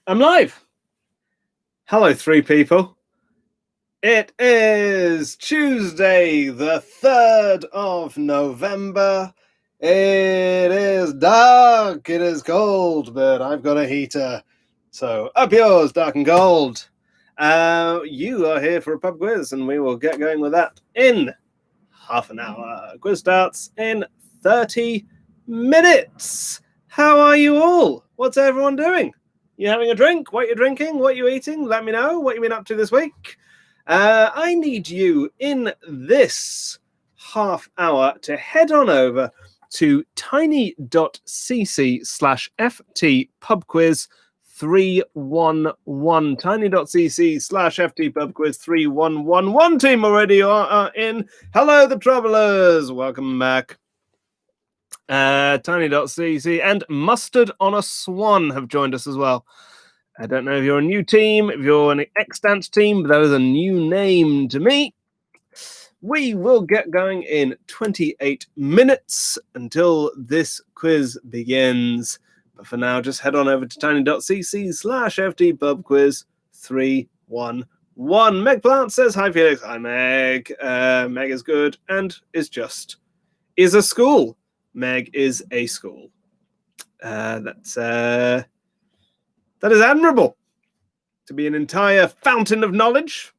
I'm live. Hello, three people. It is Tuesday, the 3rd of November. It is dark, it is cold, but I've got a heater. So up yours, dark and cold. You are here for a pub quiz, and we will get going with that in half an hour. Quiz starts in 30 minutes. How are you all? What's everyone doing? You having a drink? What you drinking? What you eating? Let me know what you've been up to this week. I need you in this half hour to head on over to tiny.cc/ft pub quiz 311. Tiny.cc/ft pub quiz 311. Team already are in. Hello, the Travelers. Welcome back. Tiny.cc and Mustard on a Swan have joined us as well. I don't know if you're a new team, if you're an extant team, but that is a new name to me. We will get going in 28 minutes until this quiz begins. But for now, just head on over to tiny.cc/ft pub quiz 311. Meg Plant says, hi Felix. Hi Meg. Meg is good and is a school. Meg is a school. That is admirable. To be an entire fountain of knowledge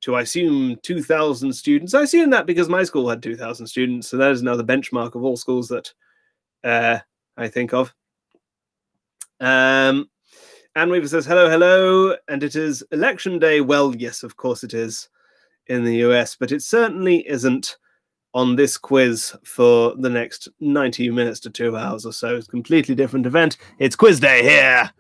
to, I assume, 2,000 students. I assume that because my school had 2,000 students, so that is now the benchmark of all schools that I think of. Anne Weaver says, hello, and it is election day. Well, yes, of course it is in the US, but it certainly isn't on this quiz for the next 90 minutes to 2 hours or so. It's a completely different event. It's quiz day here.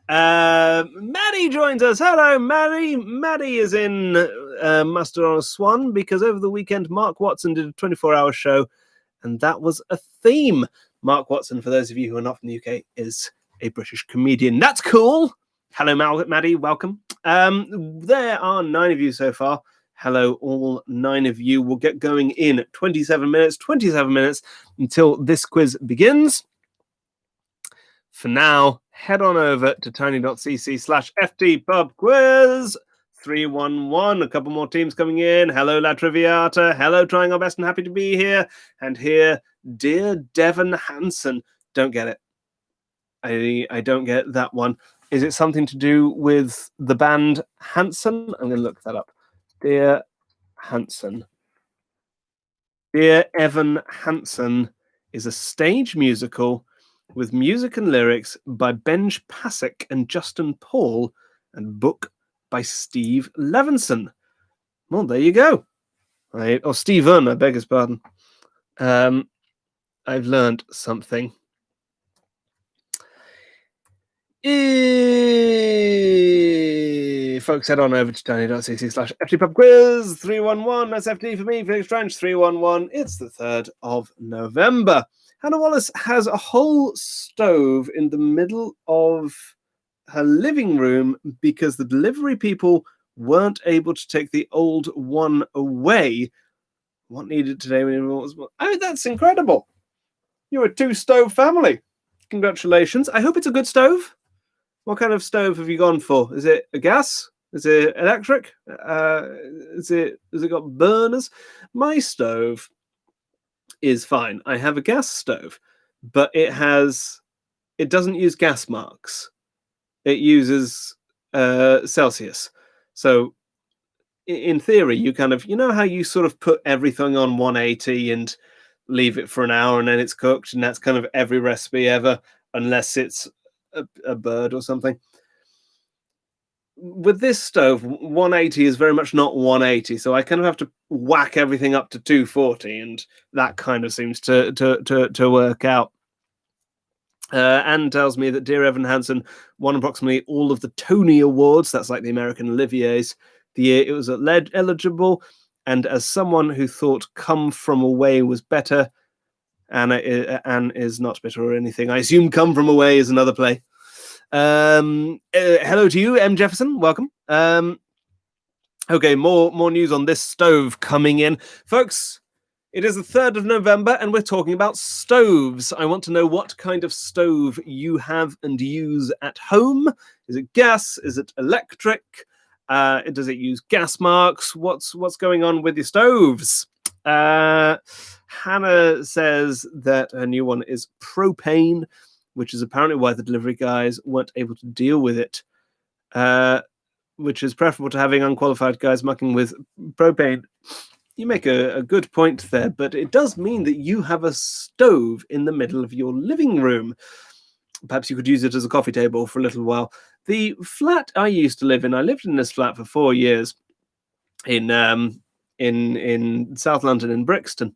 Maddie joins us. Hello, Maddie. Maddie is in Mustard on a Swan because over the weekend Mark Watson did a 24-hour show, and that was a theme. Mark Watson, for those of you who are not from the UK, is a British comedian. That's cool. Hello, Maddie. Welcome. There are 9 of you so far. Hello, all 9 of you. We'll get going in 27 minutes until this quiz begins. For now, head on over to tiny.cc/ft pub quiz 311. A couple more teams coming in. Hello, La Triviata. Hello, trying our best and happy to be here. And here, dear Devon Hansen. Don't get it. I don't get that one. Is it something to do with the band Hanson? I'm going to look that up. Dear Hansen. Dear Evan Hansen is a stage musical with music and lyrics by Benj Pasek and Justin Paul, and book by Steve Levinson. Well, there you go. Or Stephen, I beg his pardon. I've learned something. Folks, head on over to tiny.cc/ft pub quiz 311. That's FT for me, Felix Trench 311. It's the 3rd of November. Hannah Wallace has a whole stove in the middle of her living room because the delivery people weren't able to take the old one away. What needed today when everyone was... Oh, that's incredible. You're a 2-stove family. Congratulations. I hope it's a good stove. What kind of stove have you gone for? Is it a gas? Is it electric? Has it got burners? My stove is fine. I have a gas stove, but it doesn't use gas marks. It uses Celsius. So in theory, you kind of, you know how you sort of put everything on 180 and leave it for an hour and then it's cooked, and that's kind of every recipe ever, unless it's a bird or something. With this stove, 180 is very much not 180, so I kind of have to whack everything up to 240, and that kind of seems to work out. Anne tells me that dear Evan Hansen won approximately all of the Tony Awards, that's like the American Olivier's, the year it was eligible, and as someone who thought Come From Away was better, Anne is not bitter or anything. I assume Come From Away is another play. Hello to you, M. Jefferson. Welcome. Okay, more news on this stove coming in. Folks, It is the 3rd of November, and we're talking about stoves. I want to know what kind of stove you have and use at home. Is it gas? Is it electric? Does it use gas marks? What's going on with your stoves? Hannah says that her new one is propane, which is apparently why the delivery guys weren't able to deal with it, which is preferable to having unqualified guys mucking with propane. You make a good point there, but it does mean that you have a stove in the middle of your living room. Perhaps you could use it as a coffee table for a little while. The flat I used to live in, I lived in this flat for 4 years in South London, in Brixton.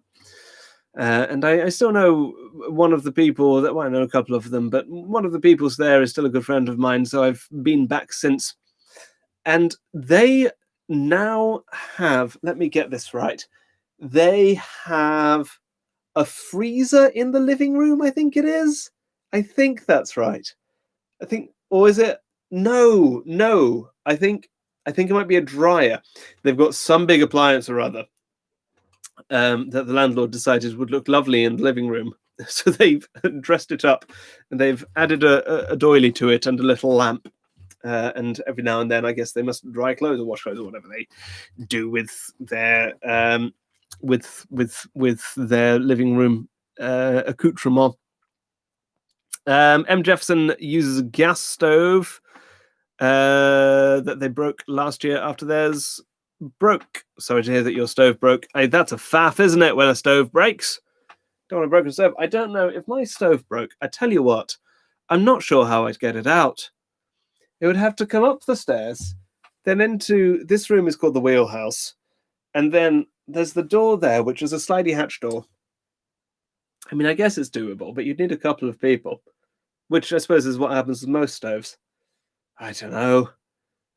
And I still know one of the people that, well, I know a couple of them, but one of the people there is still a good friend of mine, so I've been back since. And they now have, let me get this right, they have a freezer in the living room, I think it is. I think that's right. Or is it? No. I think it might be a dryer. They've got some big appliance or other that the landlord decided would look lovely in the living room. So they've dressed it up and they've added a doily to it and a little lamp. And every now and then, I guess they must dry clothes or wash clothes or whatever they do with their their living room accoutrement. M. Jefferson uses a gas stove that they broke last year after theirs broke. Sorry to hear that your stove broke. That's a faff, isn't it, when a stove breaks? Don't want a broken stove. I don't know. If my stove broke, I tell you what, I'm not sure how I'd get it out. It would have to come up the stairs, then into this room is called the wheelhouse, and then there's the door there, which is a slidey hatch door. I mean, I guess it's doable, but you'd need a couple of people, which I suppose is what happens with most stoves. I don't know.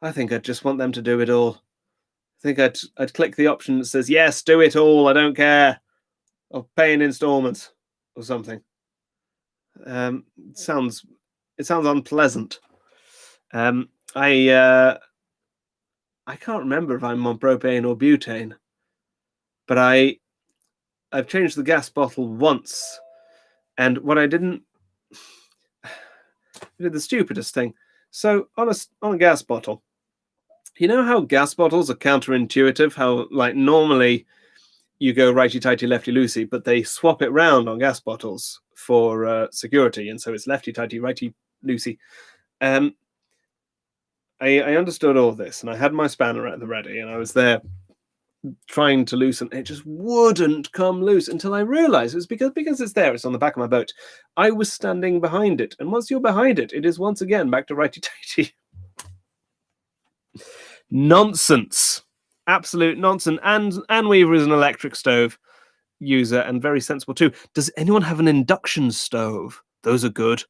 I think I'd just want them to do it all. I think I'd click the option that says, yes, do it all, I don't care. I'll pay in installments or something. It sounds unpleasant. I can't remember if I'm on propane or butane, but I've changed the gas bottle once, and what I did the stupidest thing. So on a gas bottle, you know how gas bottles are counterintuitive? How, like, normally you go righty-tighty, lefty-loosey, but they swap it round on gas bottles for security, and so it's lefty-tighty, righty-loosey. I understood all this, and I had my spanner at the ready, and I was there trying to loosen. It just wouldn't come loose until I realized it was because it's there. It's on the back of my boat. I was standing behind it, and once you're behind it, it is once again back to righty-tighty. Nonsense. Absolute nonsense. And Weaver is an electric stove user and very sensible too. Does anyone have an induction stove? Those are good.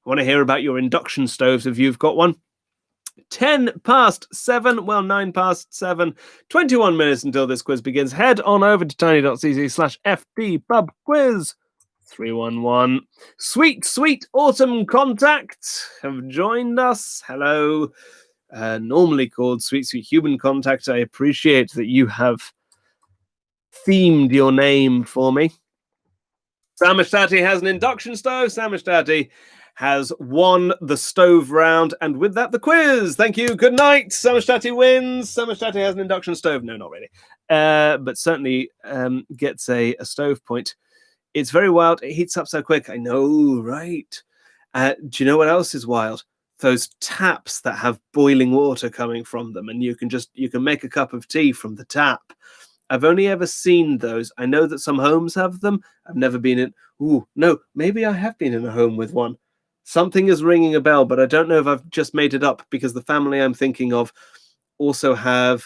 I want to hear about your induction stoves if you've got one. 10 past 7, well, 9 past 7, 21 minutes until this quiz begins. Head on over to tiny.cc/FDpubquiz 311. Sweet autumn contact have joined us. Hello. Normally called sweet human contact. I appreciate that you have themed your name for me. Samashtati has an induction stove. Samashtati has won the stove round, and with that, the quiz. Thank you. Good night. Samashtati wins. Samashtati has an induction stove. No, not really. But certainly gets a stove point. It's very wild. It heats up so quick. I know, right? Do you know what else is wild? Those taps that have boiling water coming from them, and you can make a cup of tea from the tap. I've only ever seen those. I know that some homes have them. I've never been in. Ooh, no, maybe I have been in a home with one. Something is ringing a bell, but I don't know if I've just made it up, because the family I'm thinking of also have,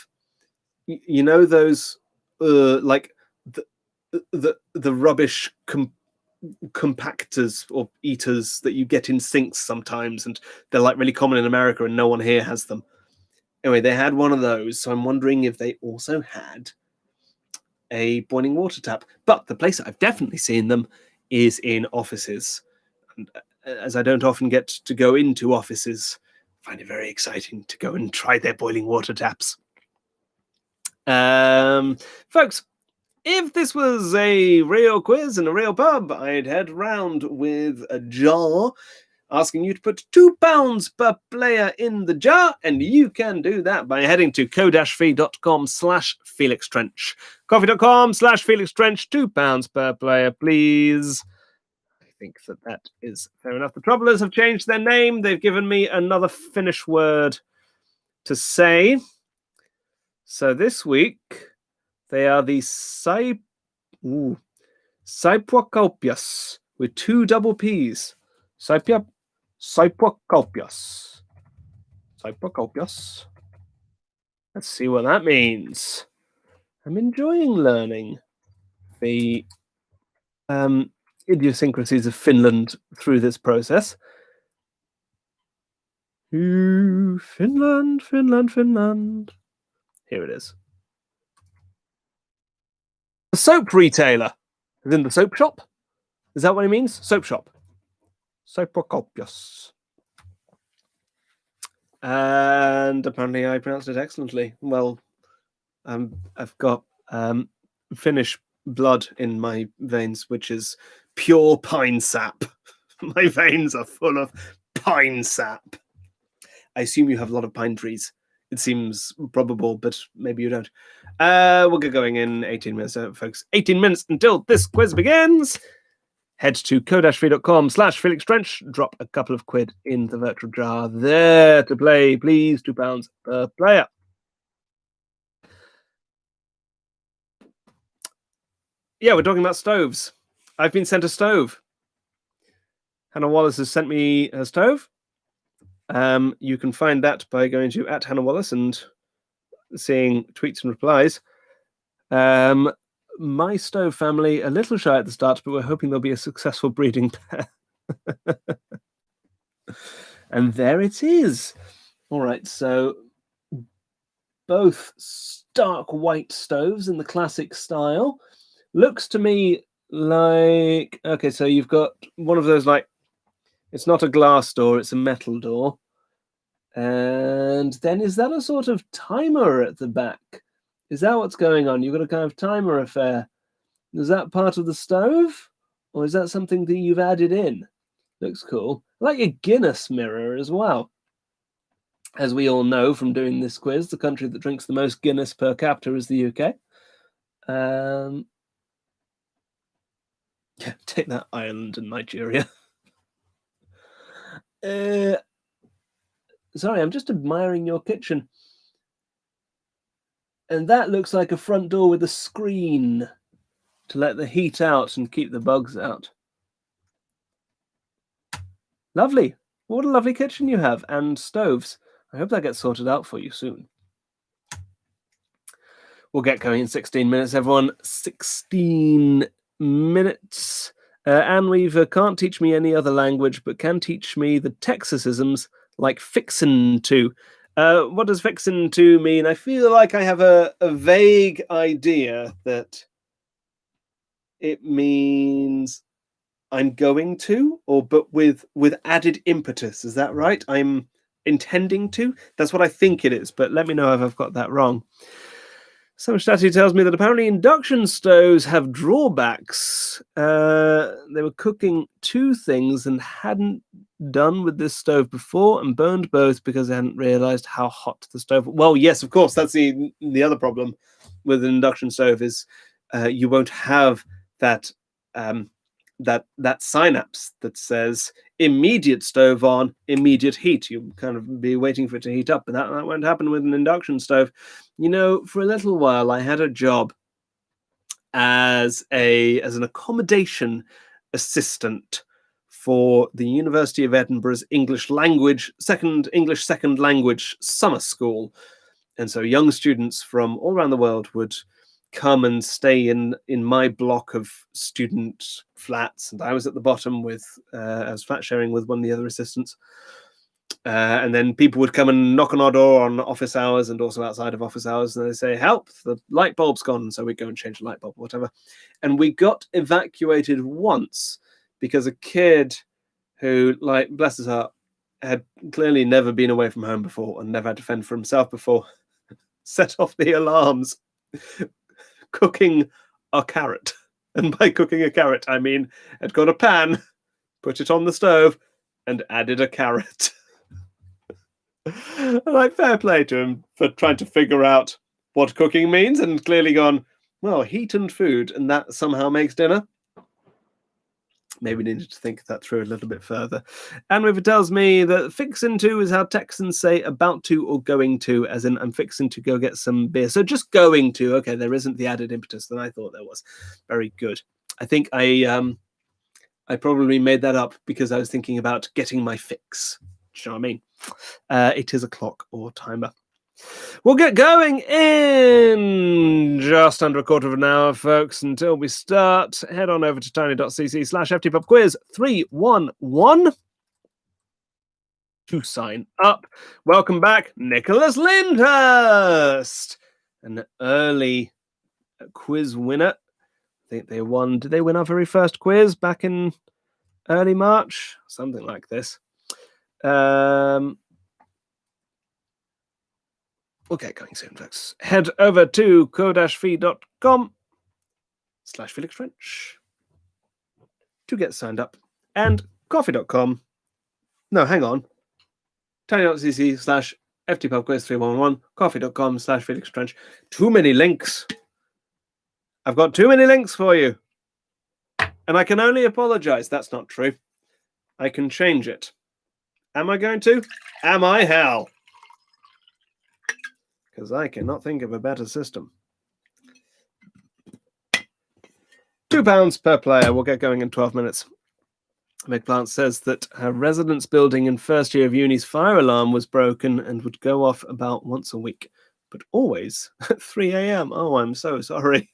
you know, those like the rubbish compactors or eaters that you get in sinks sometimes, and they're like really common in America, and no one here has them. Anyway, they had one of those, so I'm wondering if they also had a boiling water tap. But the place I've definitely seen them is in offices. And as I don't often get to go into offices, I find it very exciting to go and try their boiling water taps. Folks, If this was a real quiz in a real pub, I'd head round with a jar asking you to put £2 per player in the jar, and you can do that by heading to ko-fi.com/FelixTrench. Coffee.com/FelixTrench, £2 per player, please. I think that is fair enough. The Troublers have changed their name. They've given me another Finnish word to say. So this week, they are the Saipuakauppias with 2 double P's. Saipuakauppias. Saipuakauppias. Let's see what that means. I'm enjoying learning the idiosyncrasies of Finland through this process. Finland, Finland, Finland. Here it is. A soap retailer. As in the soap shop? Is that what it means? Soap shop. Saipuakauppias. And apparently I pronounced it excellently. Well, I've got Finnish blood in my veins, which is pure pine sap. My veins are full of pine sap. I assume you have a lot of pine trees. It seems probable, but maybe you don't. We'll get going in 18 minutes, folks. 18 minutes until this quiz begins. Head to ko-fi.com/FelixTrench. Drop a couple of quid in the virtual jar there to play, please. £2 per player. Yeah, we're talking about stoves. I've been sent a stove. Hannah Wallace has sent me a stove. You can find that by going to @HannahWallace and seeing tweets and replies. My stove family, a little shy at the start, but we're hoping there'll be a successful breeding pair. And there it is. All right, so both stark white stoves in the classic style. Looks to me like, okay, so you've got one of those, like, it's not a glass door, it's a metal door. And then is that a sort of timer at the back? Is that what's going on? You've got a kind of timer affair. Is that part of the stove? Or is that something that you've added in? Looks cool. Like a Guinness mirror as well. As we all know from doing this quiz, the country that drinks the most Guinness per capita is the UK. Yeah, take that, Ireland and Nigeria. Sorry, I'm just admiring your kitchen. And that looks like a front door with a screen to let the heat out and keep the bugs out. Lovely. What a lovely kitchen you have, and stoves. I hope that gets sorted out for you soon. We'll get going in 16 minutes, everyone. 16 minutes. Anne Weaver can't teach me any other language, but can teach me the Texasisms like fixin' to. What does fixin' to mean? I feel like I have a vague idea that it means I'm going to, but with added impetus. Is that right? I'm intending to? That's what I think it is, but let me know if I've got that wrong. Some study tells me that apparently induction stoves have drawbacks. They were cooking 2 things and hadn't done with this stove before and burned both because they hadn't realized how hot the stove. Well, yes, of course, that's the other problem with an induction stove is you won't have that that synapse that says immediate stove on, immediate heat. You kind of be waiting for it to heat up, but that won't happen with an induction stove. You know, for a little while, I had a job as an accommodation assistant for the University of Edinburgh's English second language summer school. And so young students from all around the world would come and stay in my block of student flats, and I was at the bottom with I was flat sharing with one of the other assistants, and then people would come and knock on our door on office hours and also outside of office hours, and they say, help, the light bulb's gone. So we'd go and change the light bulb or whatever, and we got evacuated once because a kid who, like, bless his heart, had clearly never been away from home before and never had to fend for himself before, set off the alarms, cooking a carrot. And by cooking a carrot, I mean had got a pan, put it on the stove, and added a carrot. Like, fair play to him for trying to figure out what cooking means, and clearly gone, well, heat and food, and that somehow makes dinner. Maybe needed to think that through a little bit further. And River tells me that fixing to is how Texans say about to or going to, as in I'm fixing to go get some beer. So just going to. Okay, there isn't the added impetus that I thought there was. Very good. I think I probably made that up because I was thinking about getting my fix. Do you know what I mean? It is a clock or timer. We'll get going in just under a quarter of an hour, folks. Until we start, head on over to tiny.cc/ftpubquiz 311 to sign up. Welcome back, Nicholas Lyndhurst, an early quiz winner. I think they won. Did they win our very first quiz back in early March? Something like this. We'll get going soon, folks. Head over to ko-fi.com/Felix French to get signed up. And coffee.com. No, hang on. tiny.cc/ftpubquiz311, coffee.com/Felix French. Too many links. I've got too many links for you. And I can only apologize. That's not true. I can change it. Am I going to? Am I hell? Because I cannot think of a better system. £2 per player. We'll get going in 12 minutes. McPlant says that her residence building in first year of uni's fire alarm was broken and would go off about once a week, but always at 3 a.m. Oh, I'm so sorry.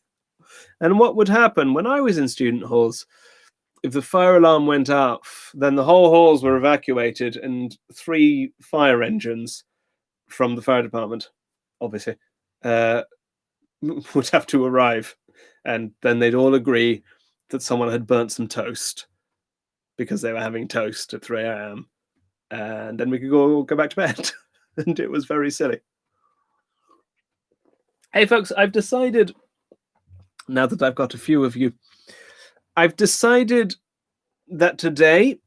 And what would happen when I was in student halls? If the fire alarm went off, then the whole halls were evacuated and 3 fire engines from the fire department, obviously, would have to arrive. And then they'd all agree that someone had burnt some toast because they were having toast at 3 a.m. And then we could go back to bed. And it was very silly. Hey, folks, I've decided, now that I've got a few of you, I've decided that today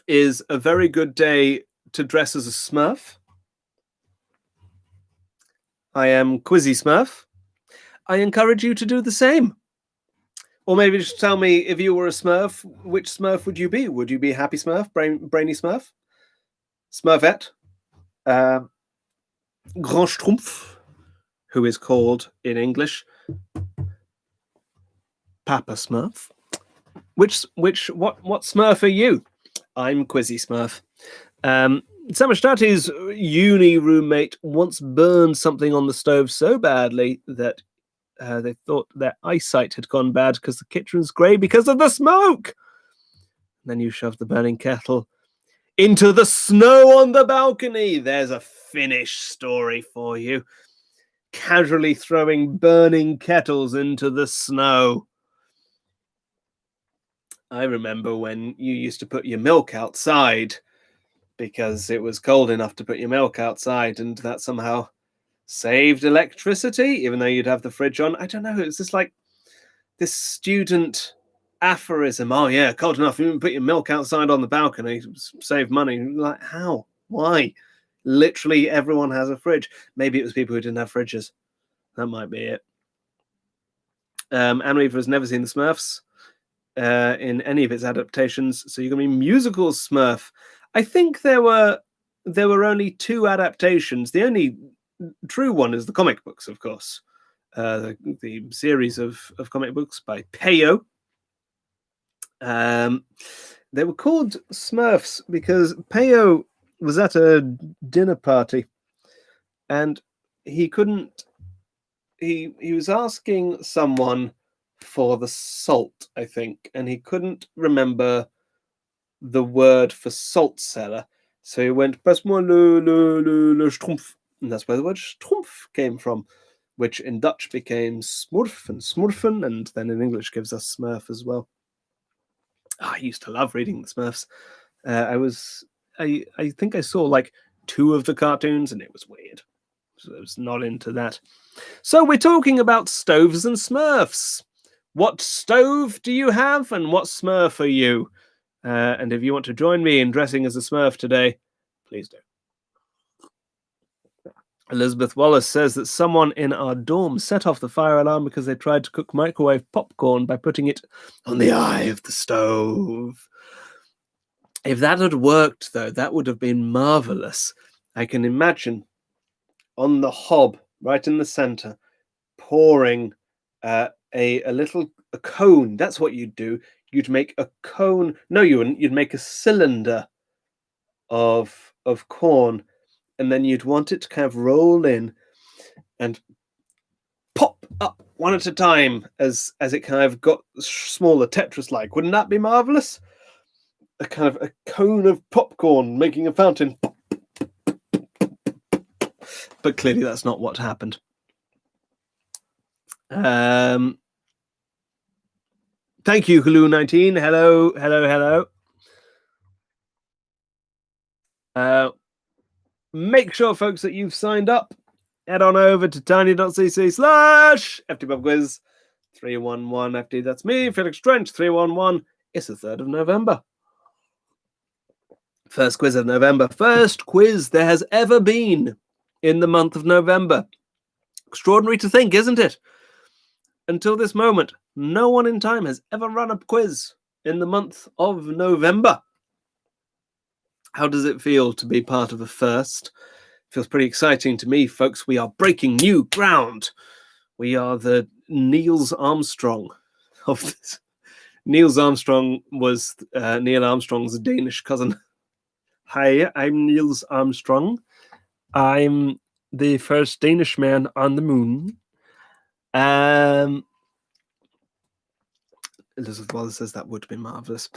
is a very good day to dress as a Smurf. I am Quizzy Smurf. I encourage you to do the same. Or maybe just tell me, if you were a Smurf, which Smurf would you be? Would you be Happy Smurf, Brainy Smurf, Smurfette, Grand Schtroumpf, who is called in English Papa Smurf? What Smurf are you? I'm Quizzy Smurf. Samashtati's uni roommate once burned something on the stove so badly that they thought their eyesight had gone bad because the kitchen's grey because of the smoke. And then you shove the burning kettle into the snow on the balcony. There's a Finnish story for you. Casually throwing burning kettles into the snow. I remember when you used to put your milk outside because it was cold enough to put your milk outside, and that somehow saved electricity, even though you'd have the fridge on. I don't know, it's just like this student aphorism. Oh yeah, cold enough, you can put your milk outside on the balcony, save money. Like, how? Why? Literally everyone has a fridge. Maybe it was people who didn't have fridges. That might be it. Anne Weaver has never seen the Smurfs in any of its adaptations, so you're going to be musical Smurf. I think there were only 2 adaptations. The only true one is the comic books, of course. The series of comic books by Peyo. They were called Smurfs because Peyo was at a dinner party and he was asking someone for the salt, I think, and he couldn't remember the word for salt cellar. So he went, passe-moi le schtroumpf. And that's where the word schtroumpf came from, which in Dutch became smurf and smurfen, and then in English gives us Smurf as well. I used to love reading the Smurfs. I think I saw like 2 of the cartoons, and it was weird. So I was not into that. So we're talking about stoves and Smurfs. What stove do you have, and what Smurf are you? And if you want to join me in dressing as a Smurf today, please do. Elizabeth Wallace says that someone in our dorm set off the fire alarm because they tried to cook microwave popcorn by putting it on the eye of the stove. If that had worked, though, that would have been marvelous. I can imagine on the hob, right in the center, pouring a cone. That's what you'd do. You'd make a cone. No, you wouldn't. You'd make a cylinder of corn, and then you'd want it to kind of roll in and pop up one at a time as it kind of got smaller, Tetris-like. Wouldn't that be marvelous? A kind of a cone of popcorn making a fountain. But clearly that's not what happened. Thank you, Hulu19. Hello. Make sure, folks, that you've signed up. Head on over to tiny.cc/FTPubQuiz 311 FT. That's me, Felix Trench 311. It's the 3rd of November. First quiz of November. First quiz there has ever been in the month of November. Extraordinary to think, isn't it? Until this moment, no one in time has ever run a quiz in the month of November. How does it feel to be part of a first? Feels pretty exciting to me, folks. We are breaking new ground. We are the Niels Armstrong of this. Niels Armstrong was Neil Armstrong's Danish cousin. Hi, I'm Niels Armstrong. I'm the first Danish man on the moon. Elizabeth Wallace says that would be marvelous.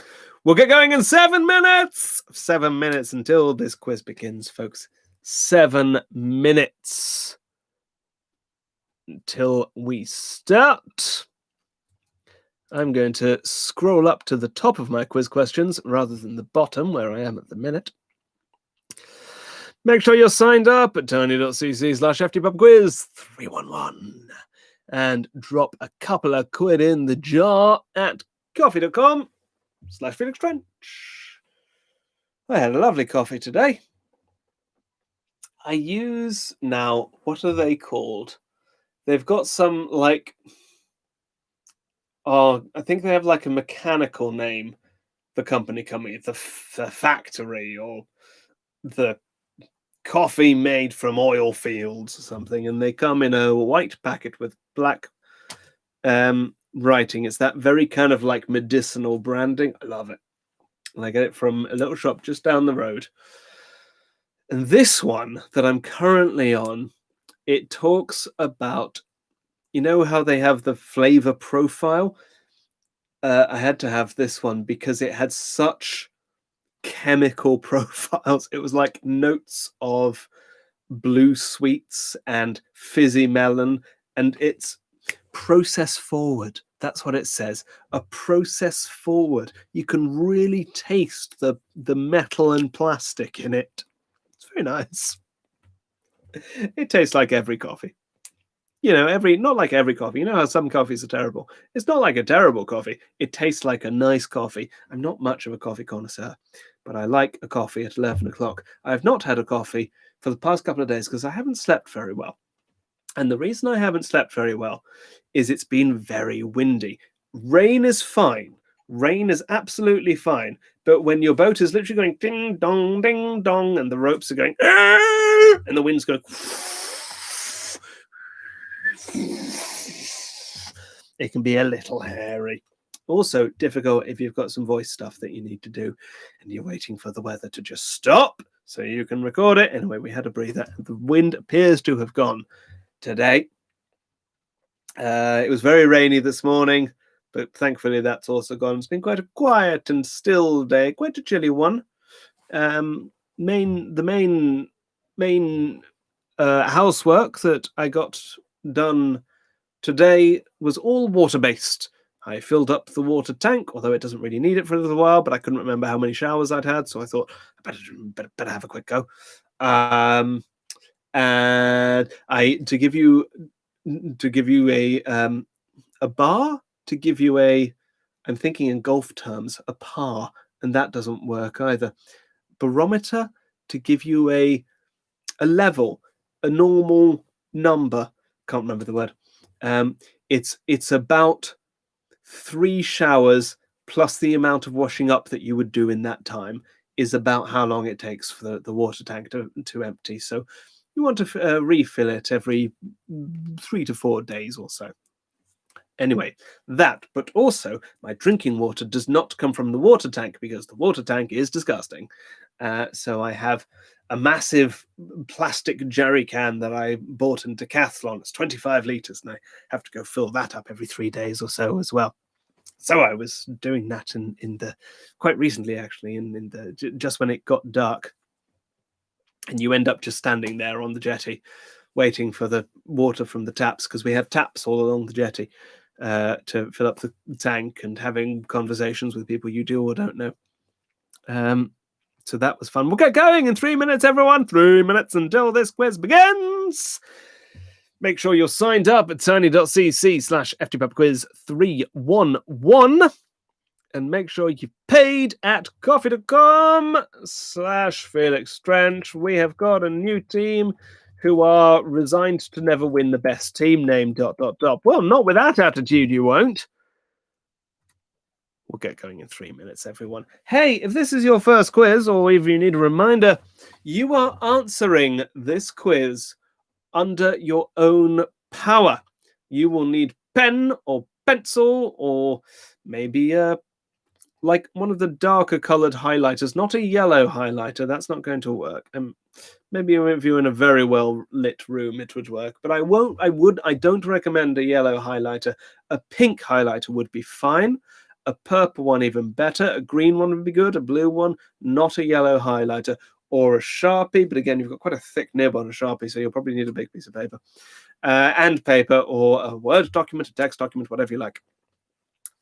We'll get going in 7 minutes. 7 minutes until this quiz begins, folks. 7 minutes until we start. I'm going to scroll up to the top of my quiz questions rather than the bottom where I am at the minute. Make sure you're signed up at tiny.cc/ftpubquiz 311 and drop a couple of quid in the jar at coffee.com/Felix Trench. I had a lovely coffee today. I use now, what are they called? They've got some I think they have like a mechanical name, the company coming, the factory, or the coffee made from oil fields or something, and they come in a white packet with black writing. It's that very kind of like medicinal branding. I love it. And I get it from a little shop just down the road. And this one that I'm currently on, it talks about, you know how they have the flavor profile? I had to have this one because it had such chemical profiles. It was like notes of blue sweets and fizzy melon, and it's process forward. That's what it says. A process forward. You can really taste the metal and plastic in it. It's very nice. It tastes like every coffee. You know, not like every coffee. You know how some coffees are terrible. It's not like a terrible coffee. It tastes like a nice coffee. I'm not much of a coffee connoisseur, but I like a coffee at 11 o'clock. I have not had a coffee for the past couple of days because I haven't slept very well. And the reason I haven't slept very well is it's been very windy. Rain is fine. Rain is absolutely fine. But when your boat is literally going ding, dong, and the ropes are going, and the wind's going, it can be a little hairy. Also difficult if you've got some voice stuff that you need to do and you're waiting for the weather to just stop so you can record it. Anyway, we had a breather. The wind appears to have gone today. It was very rainy this morning, but thankfully that's also gone. It's been quite a quiet and still day, quite a chilly one. The main housework that I got done today was all water-based. I filled up the water tank, although it doesn't really need it for a little while, but I couldn't remember how many showers I'd had, so I thought I better have a quick go. And to give you a bar, to give you a, I'm thinking in golf terms, a par, and that doesn't work either. Barometer to give you a level, a normal number. Can't remember the word. It's about 3 showers plus the amount of washing up that you would do in that time is about how long it takes for the water tank to empty. So you want to refill it every 3 to 4 days or so. Anyway, that, but also my drinking water does not come from the water tank because the water tank is disgusting. So I have a massive plastic jerry can that I bought in Decathlon. It's 25 litres, and I have to go fill that up every 3 days or so as well. So I was doing that in the quite recently, actually, in the just when it got dark, and you end up just standing there on the jetty, waiting for the water from the taps, because we have taps all along the jetty, to fill up the tank, and having conversations with people you do or don't know. So that was fun. We'll get going in 3 minutes, everyone. 3 minutes until this quiz begins. Make sure you're signed up at tiny.cc/ftpubquiz311. And make sure you've paid at coffee.com/Felix Trench. We have got a new team who are resigned to never win the best team name, ... Well, not with that attitude, you won't. We'll get going in 3 minutes, everyone. Hey, if this is your first quiz, or if you need a reminder, you are answering this quiz under your own power. You will need pen or pencil, or maybe like one of the darker colored highlighters, not a yellow highlighter. That's not going to work. Maybe if you're in a very well lit room, it would work. But I don't recommend a yellow highlighter. A pink highlighter would be fine. A purple one even better. A green one would be good. A blue one, not a yellow highlighter. Or a Sharpie, but again, you've got quite a thick nib on a Sharpie, so you'll probably need a big piece of paper. And paper, or a Word document, a text document, whatever you like.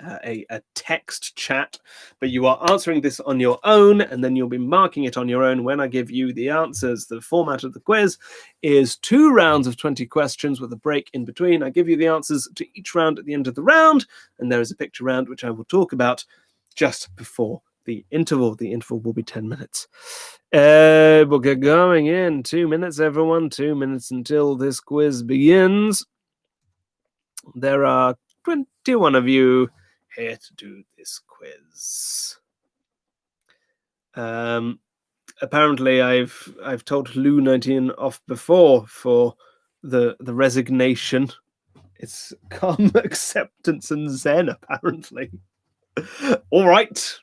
A text chat, but you are answering this on your own, and then you'll be marking it on your own when I give you the answers. The format of the quiz is 2 rounds of 20 questions with a break in between. I give you the answers to each round at the end of the round, and there is a picture round which I will talk about just before the interval. The interval will be 10 minutes. We'll get going in 2 minutes, everyone. 2 minutes until this quiz begins. There are 21 of you here to do this quiz. Apparently, I've told Lou19 off before for the resignation. It's calm, acceptance, and zen. Apparently, all right.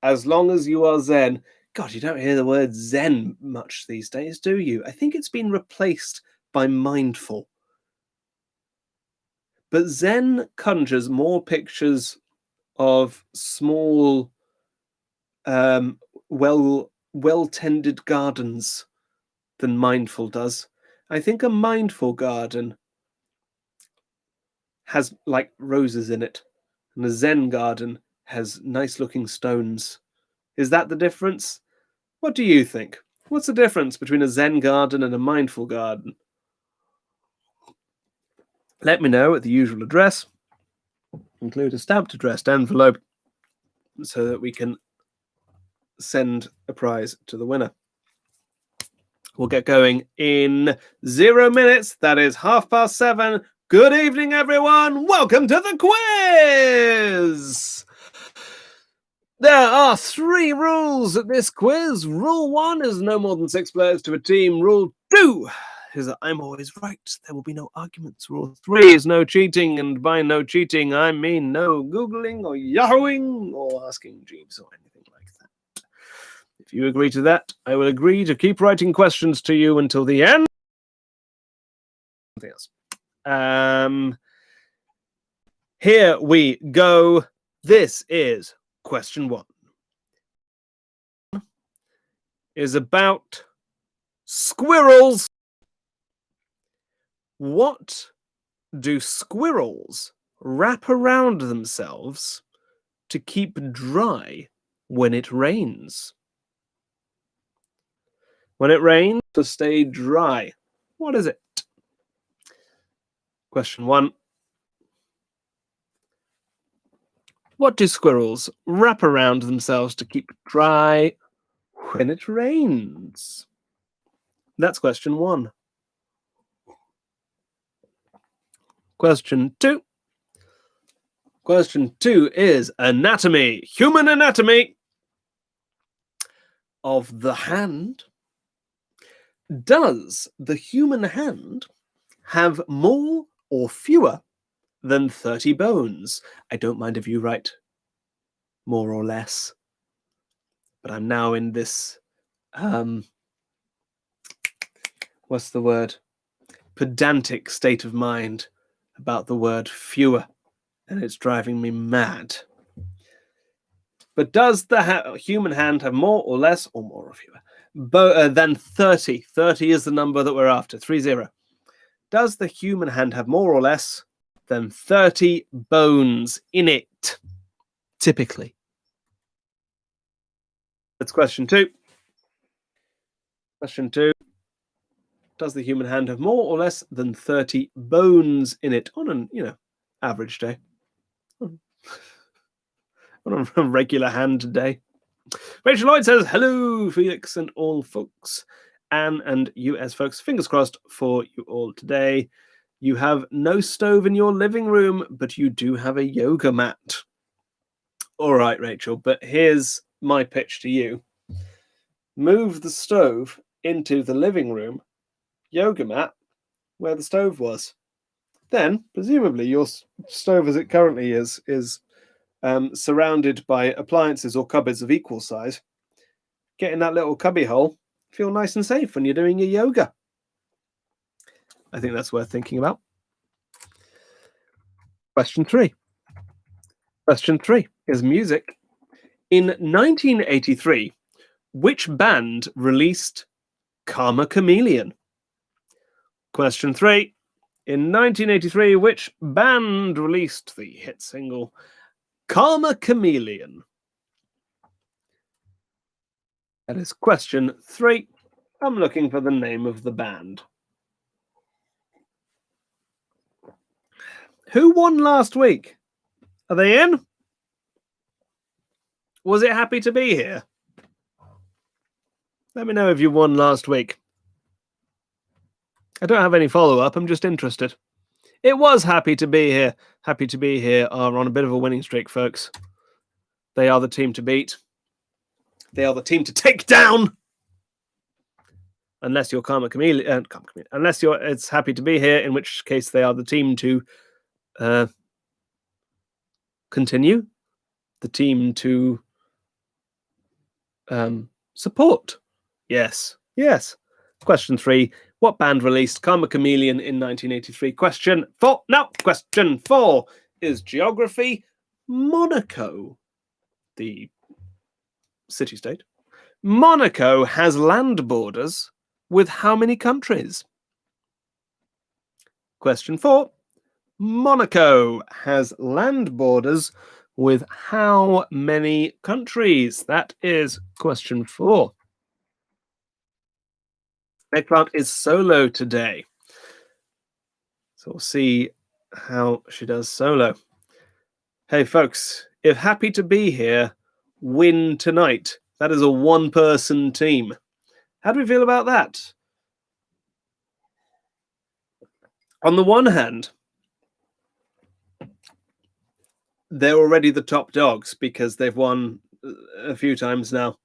As long as you are zen. God, you don't hear the word zen much these days, do you? I think it's been replaced by mindful. But zen conjures more pictures of small, well-tended gardens than mindful does. I think a mindful garden has like roses in it, and a zen garden has nice-looking stones. Is that the difference? What do you think? What's the difference between a zen garden and a mindful garden? Let me know at the usual address. Include a stamped addressed envelope so that we can send a prize to the winner. We'll get going in 0 minutes. That is 7:30. Good evening, everyone. Welcome to the quiz. There are 3 rules at this quiz. Rule 1 is no more than 6 players to a team. Rule 2 is that I'm always right. There will be no arguments. Rule 3 is no cheating, and by no cheating, I mean no Googling or Yahooing or asking Jeeves or anything like that. If you agree to that, I will agree to keep writing questions to you until the end. Here we go. This is question 1. Is about squirrels. What do squirrels wrap around themselves to keep dry when it rains? When it rains, to stay dry. What is it? Question 1. What do squirrels wrap around themselves to keep dry when it rains? That's question 1. Question 2. Question 2 is anatomy. Human anatomy of the hand. Does the human hand have more or fewer than 30 bones? I don't mind if you write more or less, but I'm now in this, what's the word? Pedantic state of mind about the word fewer, and it's driving me mad. But does the human hand have more or less, or more or fewer, than 30? 30 is the number that we're after, 30. Does the human hand have more or less than 30 bones in it, typically? That's question 2. Question 2. Does the human hand have more or less than 30 bones in it on an, average day? On a regular hand day. Rachel Lloyd says, hello, Felix and all folks. Anne and US folks, fingers crossed for you all today. You have no stove in your living room, but you do have a yoga mat. All right, Rachel, but here's my pitch to you. Move the stove into the living room yoga mat where the stove was. Then, presumably, your stove as it currently is surrounded by appliances or cupboards of equal size. Get in that little cubby hole, feel nice and safe when you're doing your yoga. I think that's worth thinking about. Question 3. Question 3 is music. In 1983, which band released Karma Chameleon? Question 3. In 1983, which band released the hit single Karma Chameleon? That is question 3. I'm looking for the name of the band. Who won last week? Are they in? Was it Happy to Be Here? Let me know if you won last week. I don't have any follow-up. I'm just interested. It was Happy to Be Here. Happy to Be Here are on a bit of a winning streak, folks. They are the team to beat. They are the team to take down. Unless you're Karma Chameleon. Unless it's Happy to Be Here, in which case they are the team to continue. The team to support. Yes. Question 3. What band released Karma Chameleon in 1983? Question 4. No, question 4 is geography. Monaco, the city-state. Monaco has land borders with how many countries? Question 4. Monaco has land borders with how many countries? That is question 4. Eggplant is solo today. So we'll see how she does solo. Hey, folks, if Happy to Be Here win tonight, that is a one-person team. How do we feel about that? On the one hand, they're already the top dogs because they've won a few times now.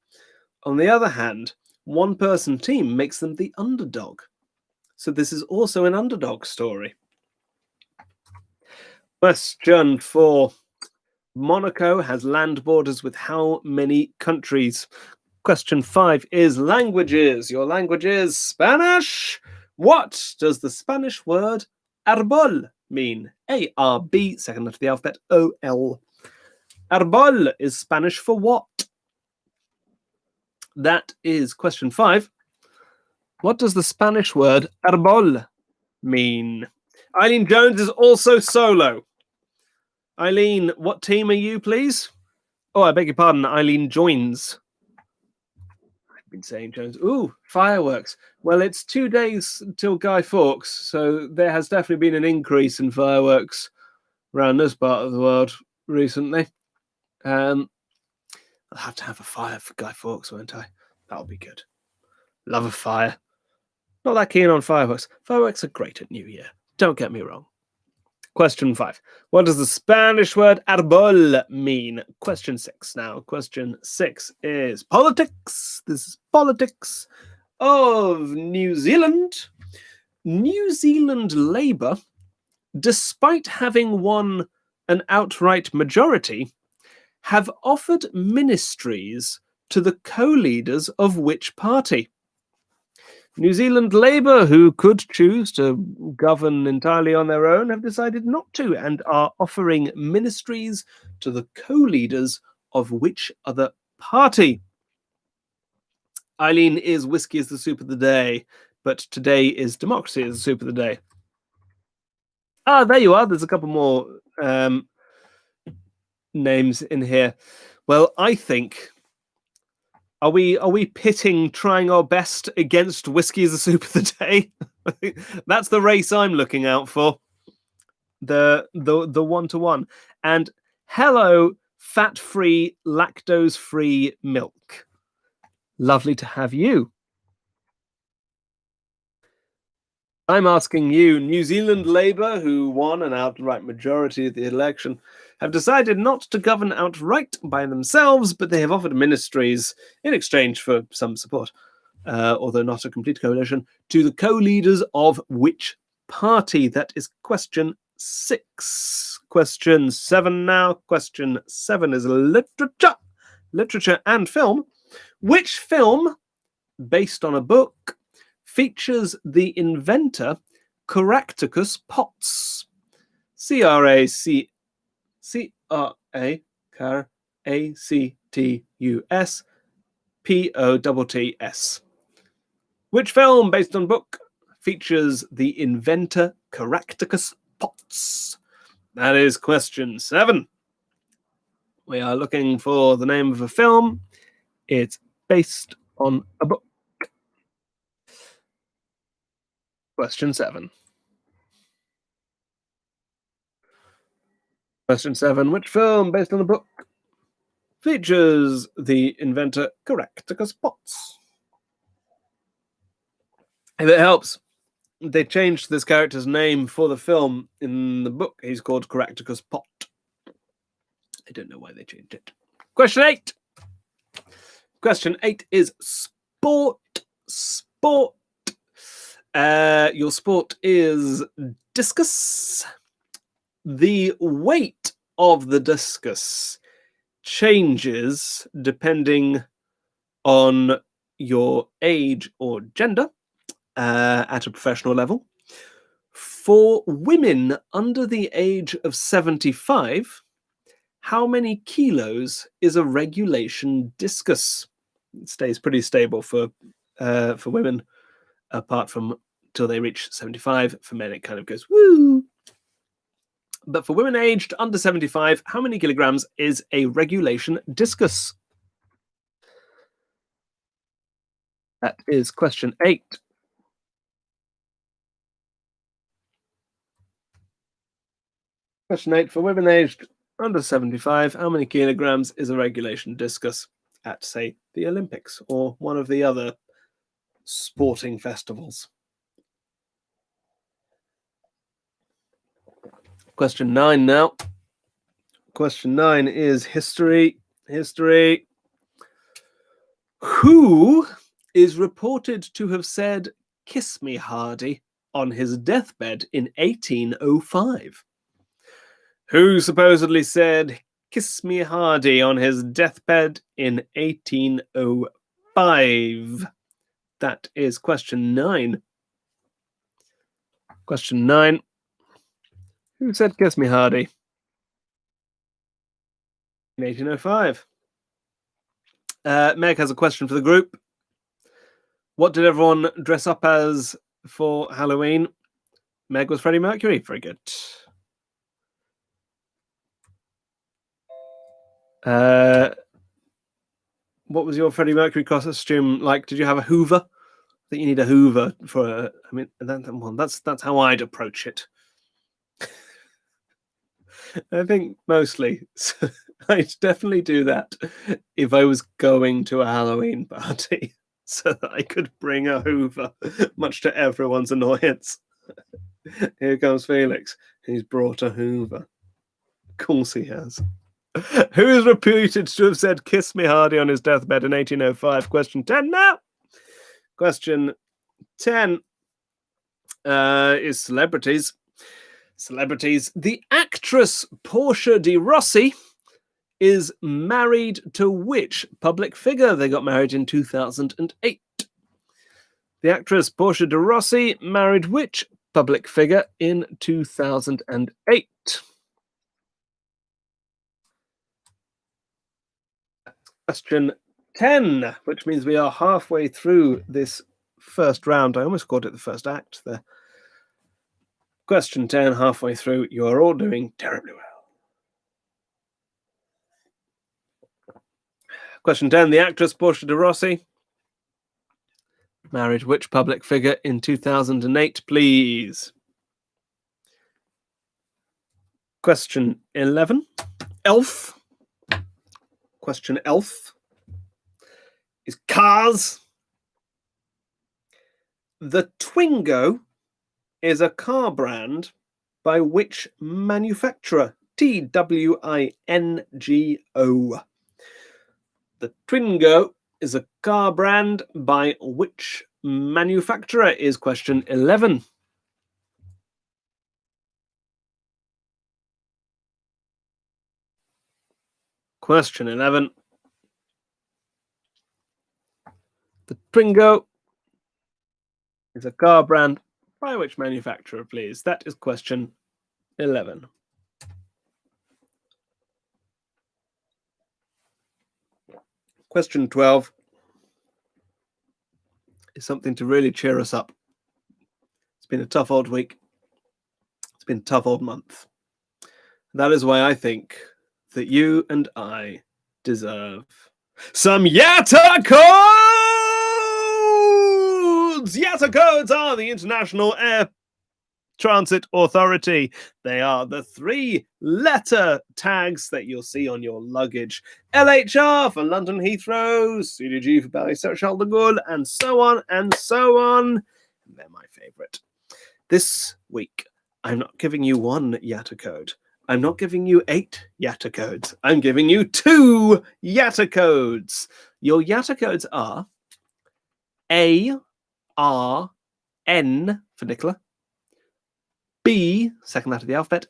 On the other hand, one-person team makes them the underdog. So this is also an underdog story. Question 4. Monaco has land borders with how many countries? Question 5 is languages. Your language is Spanish. What does the Spanish word árbol mean? A-R-B, second letter of the alphabet, O-L. Árbol is Spanish for what? That is question 5. What does the Spanish word árbol mean? Eileen Jones is also solo. Eileen, what team are you, please? Oh, I beg your pardon. Eileen joins. I've been saying Jones. Ooh, fireworks. Well, it's 2 days till Guy Fawkes, so there has definitely been an increase in fireworks around this part of the world recently. I'll have to have a fire for Guy Fawkes, won't I? That'll be good. Love a fire. Not that keen on fireworks. Fireworks are great at New Year. Don't get me wrong. Question 5. What does the Spanish word árbol mean? Question 6. Now, question 6 is politics. This is politics of New Zealand. New Zealand Labour, despite having won an outright majority, have offered ministries to the co-leaders of which party? New Zealand Labour, who could choose to govern entirely on their own, have decided not to and are offering ministries to the co-leaders of which other party? Eileen, is whiskey is the soup of the day, but today is democracy is the soup of the day. Ah, there you are. There's a couple more names in here. Well, I think... Are we pitting trying our best against whiskey as a soup of the day? That's the race I'm looking out for. The 1-to-1. And hello, fat-free, lactose-free milk. Lovely to have you. I'm asking you, New Zealand Labour, who won an outright majority of the election, have decided not to govern outright by themselves, but they have offered ministries in exchange for some support, although not a complete coalition, to the co-leaders of which party? That is question 6. Question 7 now. Question 7 is literature and film. Which film, based on a book, features the inventor Caractacus Potts? Caractacus Potts. Which film, based on book, features the inventor Caractacus Potts? That is question 7. We are looking for the name of a film. It's based on a book. Question 7. Question 7. Which film, based on a book, features the inventor Caractacus Potts? If it helps, they changed this character's name for the film. In the book, he's called Caractacus Pot. I don't know why they changed it. Question 8. Question 8 is sport. Sport. Your sport is discus. The weight of the discus changes depending on your age or gender at a professional level. For women under the age of 75, how many kilos is a regulation discus? It stays pretty stable for women, apart from till they reach 75. For men, it kind of goes woo. But for women aged under 75, how many kilograms is a regulation discus? That is question 8. Question 8, for women aged under 75, how many kilograms is a regulation discus at, say, the Olympics or one of the other sporting festivals? Question 9 now. Question 9 is history. History. Who is reported to have said, "Kiss me, Hardy," on his deathbed in 1805? Who supposedly said, "Kiss me, Hardy," on his deathbed in 1805? That is question 9. Question 9. Who said, "Kiss me, Hardy," in 1805? Meg has a question for the group. What did everyone dress up as for Halloween? Meg was Freddie Mercury. Very good. What was your Freddie Mercury costume like? Did you have a Hoover? I think you need a Hoover for. I mean, that's how I'd approach it. I think mostly I'd definitely do that if I was going to a Halloween party so that I could bring a Hoover, much to everyone's annoyance. Here comes Felix. He's brought a Hoover. Of course he has. Who is reputed to have said "Kiss me hardy" on his deathbed in 1805? Question 10 now. Question 10 is celebrities. Celebrities. The actress Portia de Rossi is married to which public figure? They got married in 2008. The actress Portia de Rossi married which public figure in 2008? Question 10, which means we are halfway through this first round. I almost called it the first act there. Question 10, halfway through. You are all doing terribly well. Question 10, the actress Portia de Rossi married which public figure in 2008, please? Question 11, Elf. Question Elf is cars. The Twingo is a car brand by which manufacturer? Twingo. The Twingo is a car brand by which manufacturer is question 11. Question 11. The Twingo is a car brand by which manufacturer, please? That is question 11. Question 12 is something to really cheer us up. It's been a tough old week. It's been a tough old month. That is why I think that you and I deserve some Yatta codes! Yatta codes are the International Air Transit Authority. They are the 3-letter tags that you'll see on your luggage. LHR for London Heathrow, CDG for Paris Charles de Gaulle, and so on and so on. They're my favorite. This week, I'm not giving you one Yatta code. I'm not giving you 8 Yatta codes. I'm giving you 2 Yatta codes. Your Yatta codes are A, R, N for Nicola, B, second letter of the alphabet,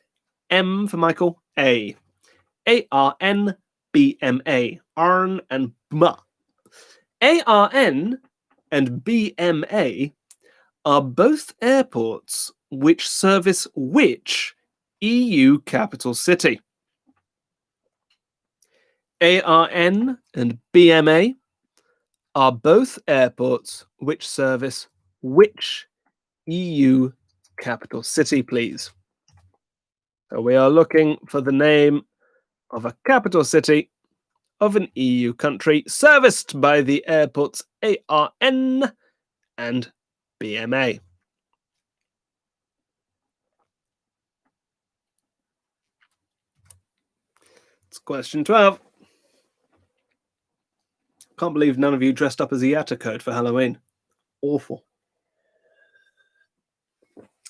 M for Michael, A. A-R-N, B-M-A. Arn and BMA. A-R-N and B-M-A are both airports which service which EU capital city? A-R-N and B-M-A are both airports which service which EU capital city, please? So we are looking for the name of a capital city of an EU country serviced by the airports ARN and BMA. It's question 12. Can't believe none of you dressed up as a Yatta code for Halloween. Awful.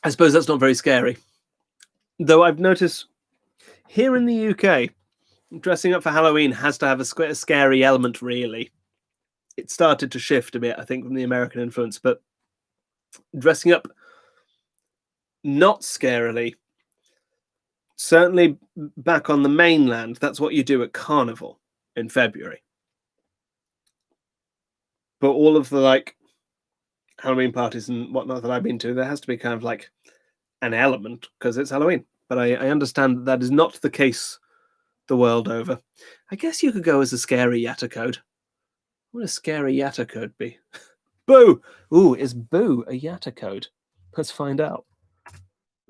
I suppose that's not very scary. Though I've noticed here in the UK, dressing up for Halloween has to have a scary element, really. It started to shift a bit, I think, from the American influence, but dressing up not scarily, certainly back on the mainland, that's what you do at Carnival in February. But all of the Halloween parties and whatnot that I've been to, there has to be kind of an element because it's Halloween. But I understand that is not the case the world over. I guess you could go as a scary Yatta code. What would a scary Yatta code be? Boo! Ooh, is Boo a Yatta code? Let's find out.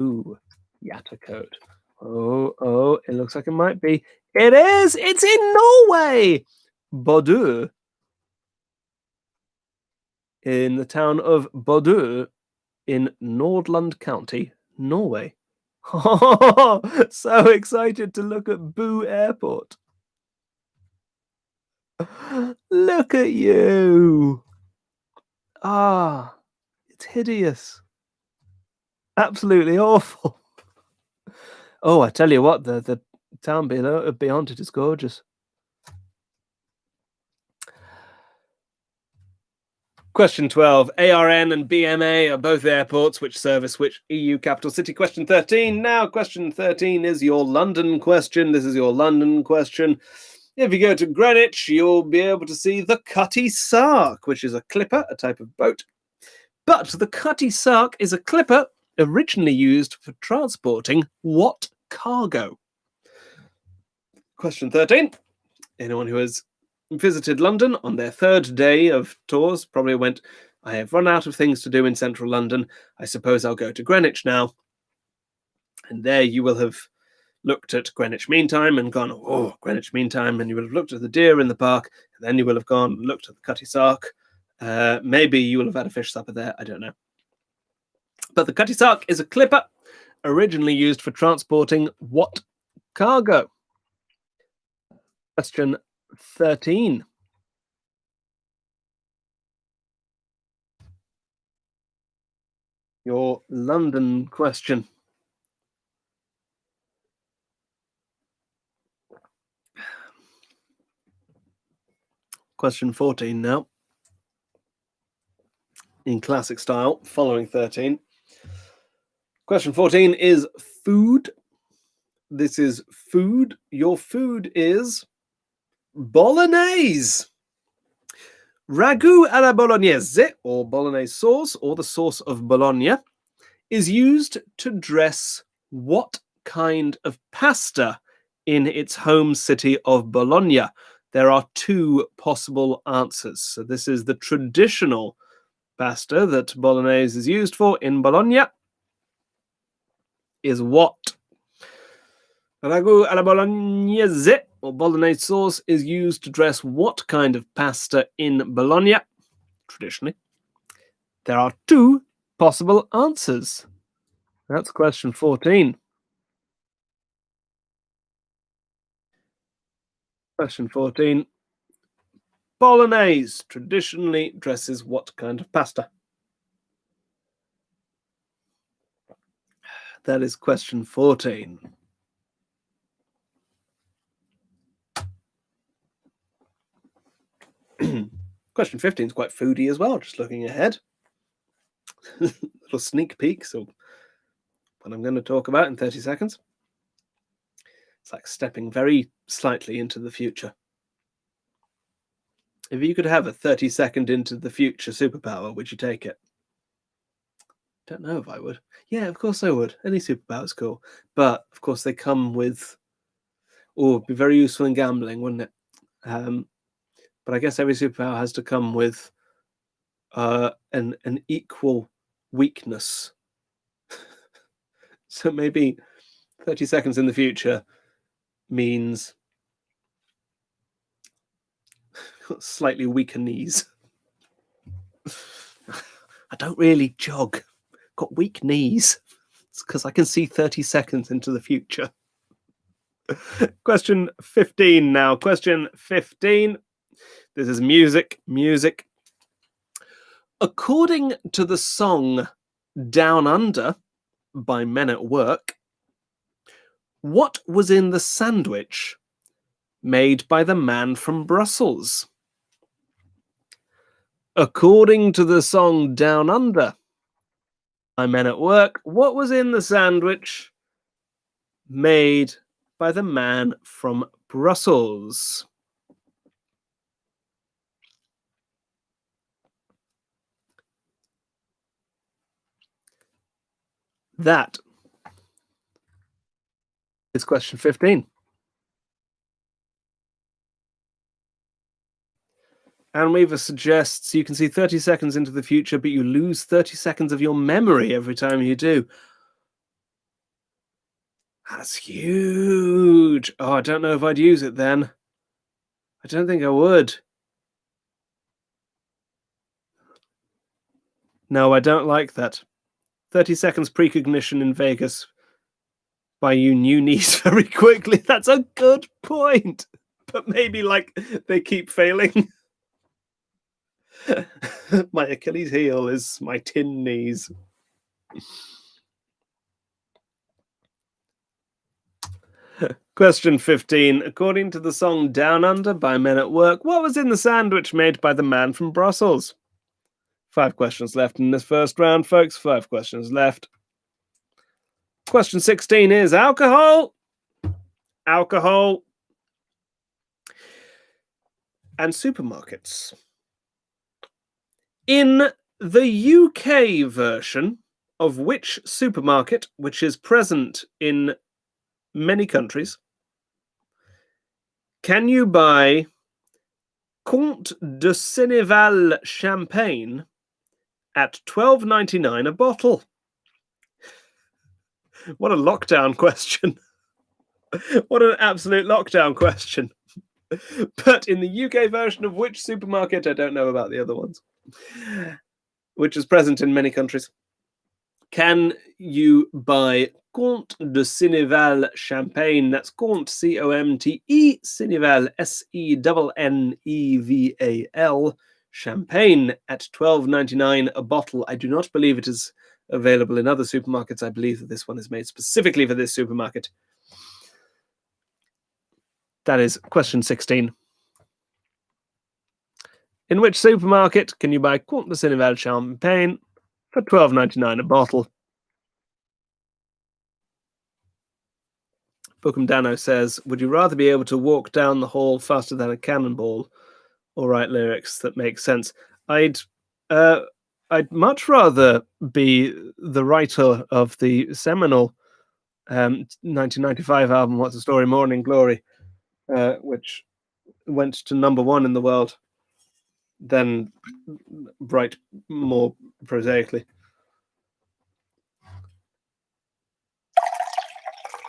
Ooh, Yatta code. Oh, it looks like it might be. It is! It's in Norway! Bodø. In the town of Bodø in Nordland County, Norway. So excited to look at Boo Airport. Look at you. Ah, it's hideous. Absolutely awful. Oh, I tell you what, the town beyond it is gorgeous. Question 12. ARN and BMA are both airports which service which EU capital city? Question 13. Now, question 13 is your London question. This is your London question. If you go to Greenwich, you'll be able to see the Cutty Sark, which is a clipper, a type of boat. But the Cutty Sark is a clipper originally used for transporting what cargo? Question 13. Anyone who has visited London on their third day of tours probably went, I have run out of things to do in central London. I suppose I'll go to Greenwich now. And there you will have looked at Greenwich Mean Time and gone, oh, Greenwich Mean Time. And you will have looked at the deer in the park. And then you will have gone and looked at the Cutty Sark. Maybe you will have had a fish supper there. I don't know. But the Cutty Sark is a clipper originally used for transporting what cargo? Question 13. Your London question. Question 14 now. In classic style, following 13. Question 14 is food. This is food. Your food is bolognese. Ragu alla bolognese, or bolognese sauce, or the sauce of Bologna, is used to dress what kind of pasta in its home city of Bologna? There are two possible answers. So this is the traditional pasta that bolognese is used for in Bologna. Is what? Ragu alla bolognese, or bolognese sauce, is used to dress what kind of pasta in Bologna, traditionally? There are two possible answers. That's question 14. Question 14. Bolognese traditionally dresses what kind of pasta? That is question 14. Question 15 is quite foodie as well, just looking ahead. Little sneak peek, so what I'm going to talk about in 30 seconds. It's like stepping very slightly into the future. If you could have a 30-second into the future superpower, would you take it? Don't know if I would. Yeah, of course I would. Any superpower's cool. But, of course, they come with... Oh, it'd be very useful in gambling, wouldn't it? But I guess every superpower has to come with an equal weakness. So maybe 30 seconds in the future means slightly weaker knees. I don't really jog. Got weak knees. It's because I can see 30 seconds into the future. Question 15 now. Question 15. This is music. According to the song Down Under by Men at Work, what was in the sandwich made by the man from Brussels? According to the song Down Under by Men at Work, what was in the sandwich made by the man from Brussels? That is question 15. And Weaver suggests you can see 30 seconds into the future, but you lose 30 seconds of your memory every time you do. That's huge. Oh, I don't know if I'd use it then. I don't think I would. No, I don't like that. 30 seconds precognition in Vegas buy you new knees very quickly. That's a good point. But maybe like they keep failing. My Achilles heel is my tin knees. Question 15. According to the song Down Under by Men at Work, what was in the sandwich made by the man from Brussels? 5 questions left in this first round, folks. 5 questions left. Question 16 is alcohol. Alcohol. And supermarkets. In the UK version of which supermarket, which is present in many countries, can you buy Comte de Seneval champagne at $12.99 a bottle? What a lockdown question. What an absolute lockdown question. But in the UK version of which supermarket, I don't know about the other ones, which is present in many countries, can you buy Comte de Seneval champagne? That's Comte, C-O-M-T-E, Seneval, S-E-N-N-E-V-A-L, champagne at $12.99 a bottle. I do not believe it is available in other supermarkets. I believe that this one is made specifically for this supermarket. That is question 16. In which supermarket can you buy Comte de Seneval champagne for $12.99 a bottle? Bookham Dano says, would you rather be able to walk down the hall faster than a cannonball or write lyrics that make sense? I'd much rather be the writer of the seminal 1995 album, What's the Story, Morning Glory, which went to #1 in the world, than write more prosaically.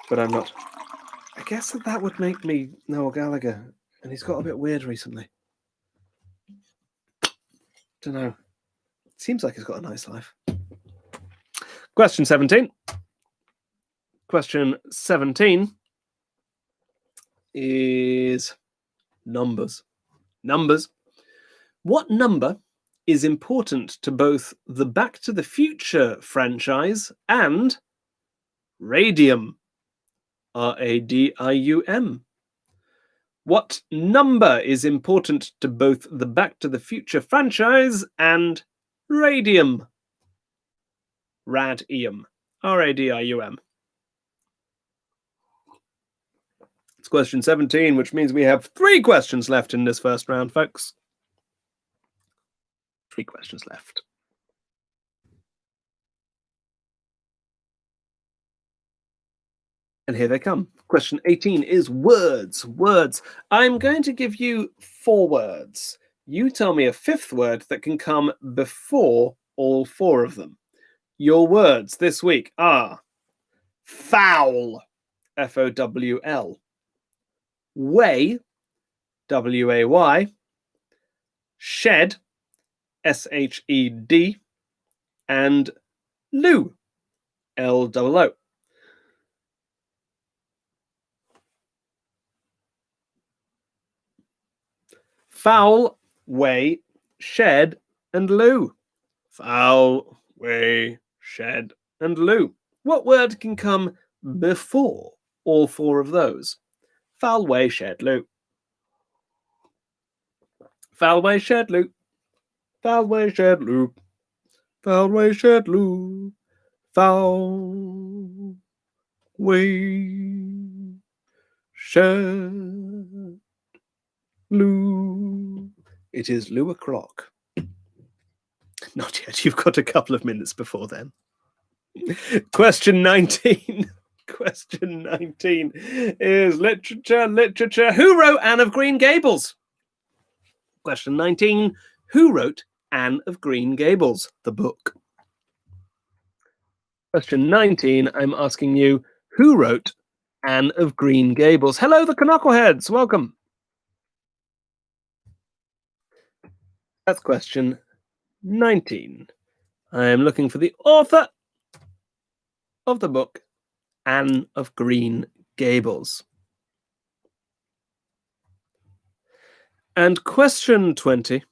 But I'm not. I guess that would make me Noel Gallagher, and he's got a bit weird recently. Don't know. Seems like he's got a nice life. Question 17. Question 17 is numbers. Numbers. What number is important to both the Back to the Future franchise and Radium? R-A-D-I-U-M. What number is important to both the Back to the Future franchise and Radium? Radium. R-A-D-I-U-M. It's question 17, which means we have 3 questions left in this first round, folks. 3 questions left. And here they come. Question 18 is words. Words. I'm going to give you 4 words. You tell me a 5th word that can come before all 4 of them. Your words this week are foul, F-O-W-L, way, W-A-Y, shed, S-H-E-D, and loo, L-O-O. Foul, way, shed, and loo. Foul, way, shed, and loo. What word can come before all 4 of those? Foul, way, shed, loo. Foul, way, shed, loo. Foul, way, shed, loo. Foul, way, shed, loo. Foul, way, shed, loo. It is loo o'clock. Not yet. You've got a couple of minutes before then. Question 19. Question 19 is literature. Who wrote Anne of Green Gables? Question 19. Who wrote Anne of Green Gables, the book? Question 19. I'm asking you, who wrote Anne of Green Gables? Hello, the Knuckleheads. Welcome. That's question 19. I am looking for the author of the book Anne of Green Gables. And question 20.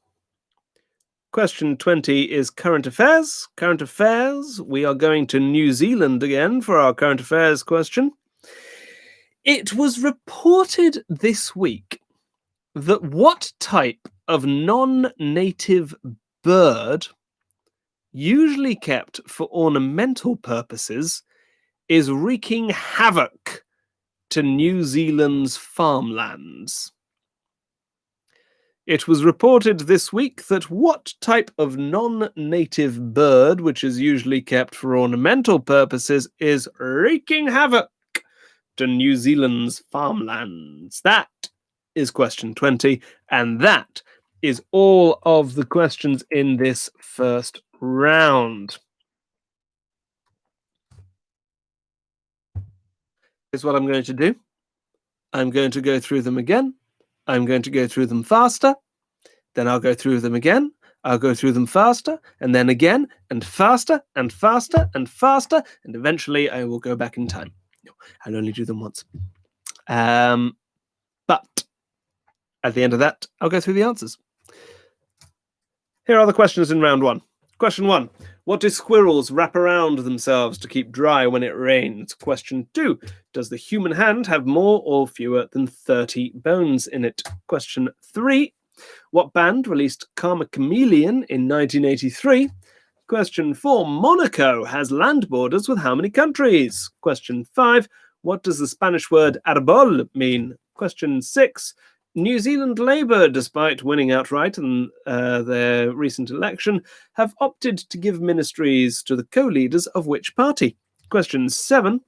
Question 20 is current affairs. Current affairs. We are going to New Zealand again for our current affairs question. It was reported this week that what type of non-native bird, usually kept for ornamental purposes, is wreaking havoc to New Zealand's farmlands? It was reported this week that what type of non-native bird, which is usually kept for ornamental purposes, is wreaking havoc to New Zealand's farmlands? That is question 20, and that is all of the questions in this first round. Here's what I'm going to do. I'm going to go through them again. I'm going to go through them faster. Then I'll go through them again. I'll go through them faster, and then again, and faster, and faster, and faster, and eventually I will go back in time. I'll only do them once. But at the end of that, I'll go through the answers. Here are the questions in round one. Question 1. What do squirrels wrap around themselves to keep dry when it rains? Question 2. Does the human hand have more or fewer than 30 bones in it? Question 3. What band released Karma Chameleon in 1983? Question 4. Monaco has land borders with how many countries? Question 5. What does the Spanish word arbol mean? Question 6. New Zealand Labour, despite winning outright in their recent election, have opted to give ministries to the co-leaders of which party? Question 7.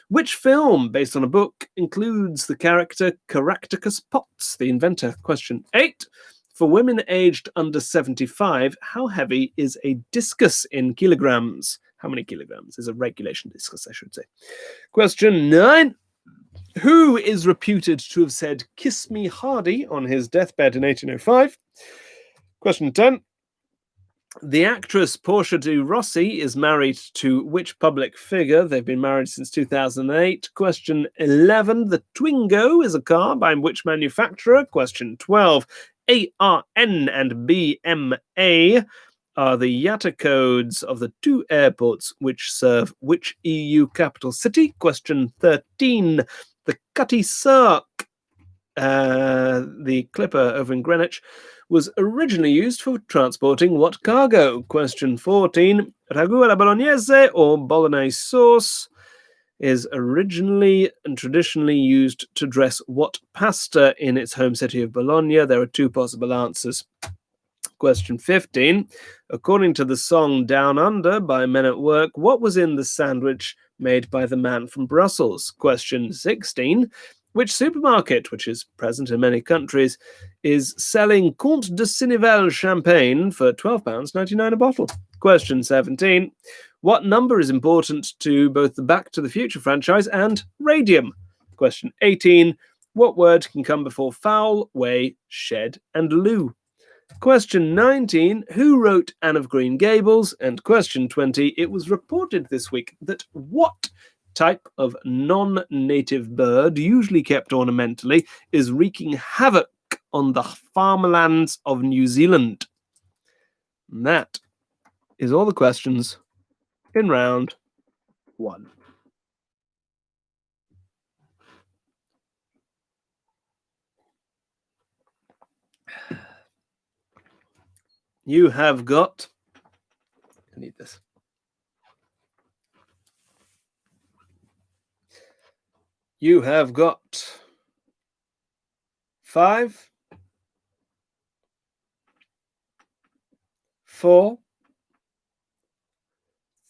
Which film, based on a book, includes the character Caractacus Potts, the inventor? Question 8. For women aged under 75, how heavy is a discus in kilograms? How many kilograms is a regulation discus, I should say? Question 9. Who is reputed to have said, "Kiss me hardy," on his deathbed in 1805? Question 10. The actress Portia de Rossi is married to which public figure? They've been married since 2008. Question 11. The Twingo is a car by which manufacturer? Question 12. ARN and BMA are the IATA codes of the two airports which serve which EU capital city? Question 13. The Cutty Sark, the clipper over in Greenwich, was originally used for transporting what cargo? Question 14. Ragu alla bolognese or bolognese sauce is originally and traditionally used to dress what pasta in its home city of Bologna? There are two possible answers. Question 15. According to the song Down Under by Men at Work, what was in the sandwich made by the man from Brussels? Question 16. Which supermarket, which is present in many countries, is selling Comte de Sinivel champagne for £12.99 a bottle? Question 17. What number is important to both the Back to the Future franchise and radium? Question 18. What word can come before foul, way, shed, and loo? Question 19. Who wrote Anne of Green Gables? And question 20. It was reported this week that what type of non-native bird, usually kept ornamentally, is wreaking havoc on the farmlands of New Zealand? And that is all the questions in round one. You have got... I need this. You have got 5, 4,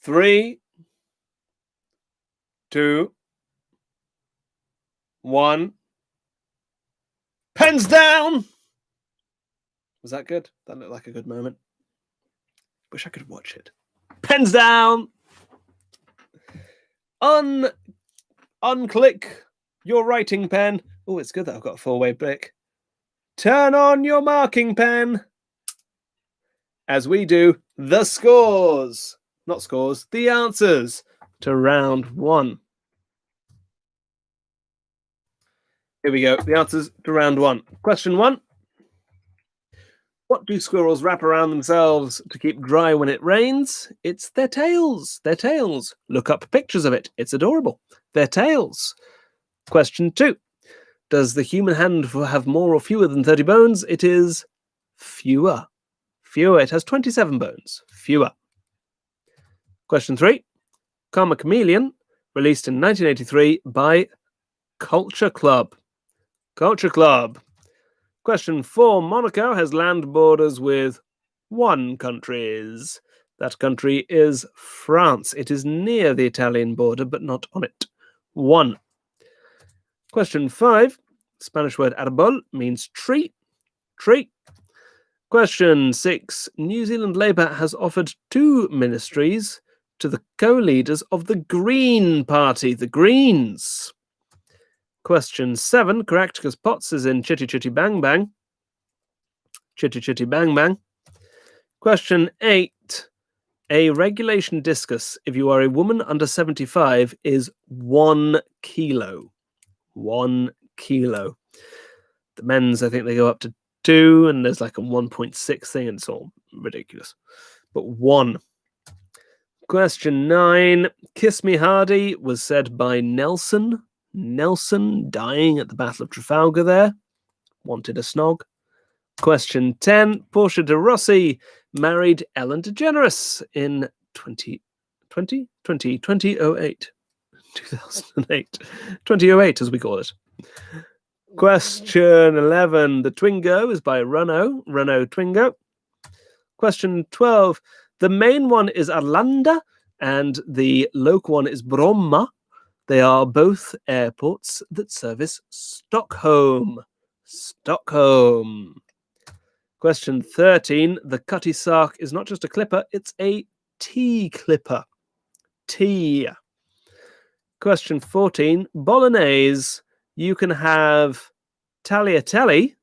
3, 2, 1. Pens down! Was that good? That looked like a good moment. Wish I could watch it. Pens down! Unclick your writing pen. Oh, it's good that I've got a 4-way blick. Turn on your marking pen. As we do the scores. Not scores, the answers to round one. Here we go. The answers to round one. Question 1. What do squirrels wrap around themselves to keep dry when it rains? It's their tails. Their tails. Look up pictures of it. It's adorable. Their tails. Question 2. Does the human hand have more or fewer than 30 bones? It is fewer. Fewer. It has 27 bones. Fewer. Question 3. Karma Chameleon, released in 1983 by Culture Club. Culture Club. Question 4. Monaco has land borders with 1 country. That country is France. It is near the Italian border, but not on it. 1. Question 5. Spanish word arbol means tree. Tree. Question 6. New Zealand Labour has offered 2 ministries to the co-leaders of the Green Party, the Greens. Question 7, correct, because Potts is in Chitty Chitty Bang Bang. Chitty Chitty Bang Bang. Question 8, a regulation discus, if you are a woman under 75, is 1 kilo. 1 kilo. The men's, I think they go up to 2, and there's like a 1.6 thing, and it's all ridiculous. But 1. Question 9. Kiss Me Hardy was said by Nelson. Nelson, dying at the Battle of Trafalgar there. Wanted a snog. Question 10. Portia de Rossi married Ellen DeGeneres in 2008. 2008, as we call it. Question 11. The Twingo is by Renault Twingo. Question 12. The main one is Arlanda, and the local one is Bromma. They are both airports that service Stockholm. Stockholm. Question 13. The Cutty Sark is not just a clipper, it's a tea clipper. Tea. Question 14. Bolognese. You can have tagliatelle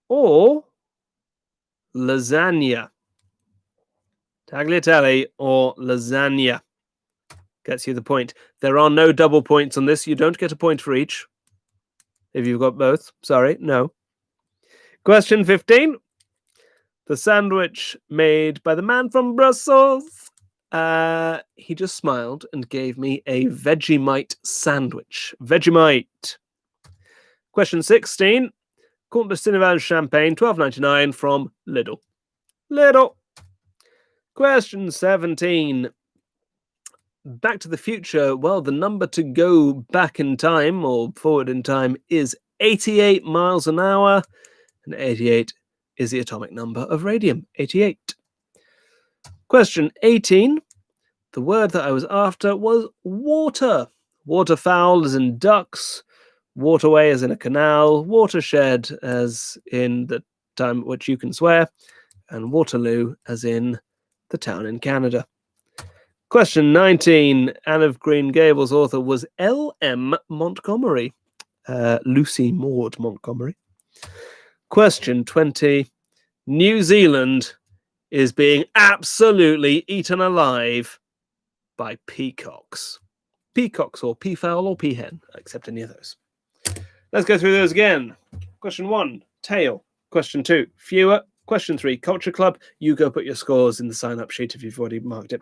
or lasagna. Tagliatelle or lasagna. Gets you the point. There are no double points on this. You don't get a point for each. If you've got both. Sorry, no. Question 15. The sandwich made by the man from Brussels. He just smiled and gave me a Vegemite sandwich. Vegemite. Question 16. Comte de Cinnaval champagne, $12.99 from Lidl. Lidl. Question 17. Back to the Future. Well, the number to go back in time or forward in time is 88 miles an hour. And 88 is the atomic number of radium. 88. Question 18. The word that I was after was water. Waterfowl as in ducks. Waterway as in a canal. Watershed as in the time at which you can swear. And Waterloo as in the town in Canada. Question 19. Anne of Green Gables author was L.M. Montgomery. Lucy Maud Montgomery. Question 20. New Zealand is being absolutely eaten alive by peacocks. Peacocks or peafowl or peahen. Accept any of those. Let's go through those again. Question 1, tail. Question 2, fewer. Question 3, Culture Club. You go put your scores in the sign-up sheet if you've already marked it.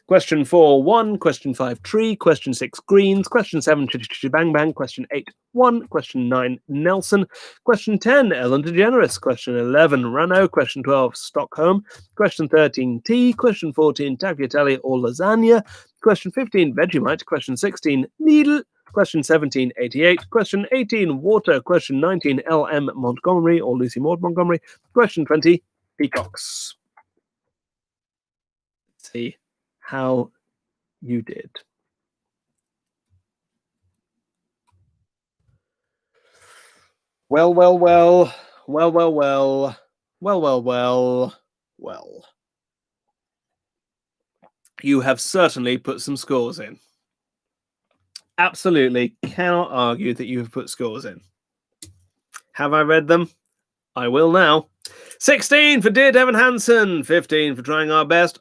Question 4, 1. Question 5, tree. Question 6, greens. Question 7, chitty chitty bang bang. Question 8, 1. Question 9, Nelson. Question 10, Ellen DeGeneres. Question 11, Renault. Question 12, Stockholm. Question 13, tea. Question 14, tagliatelle or lasagna. Question 15, Vegemite. Question 16, needle. Question 17, 88. Question 18, water. Question 19, L.M. Montgomery or Lucy Maud Montgomery. Question 20, peacocks. Let's see how you did. Well. You have certainly put some scores in. Absolutely cannot argue that you have put scores in. Have I read them? I will now. 16 for Dear Devon Hansen. 15 for Trying Our Best.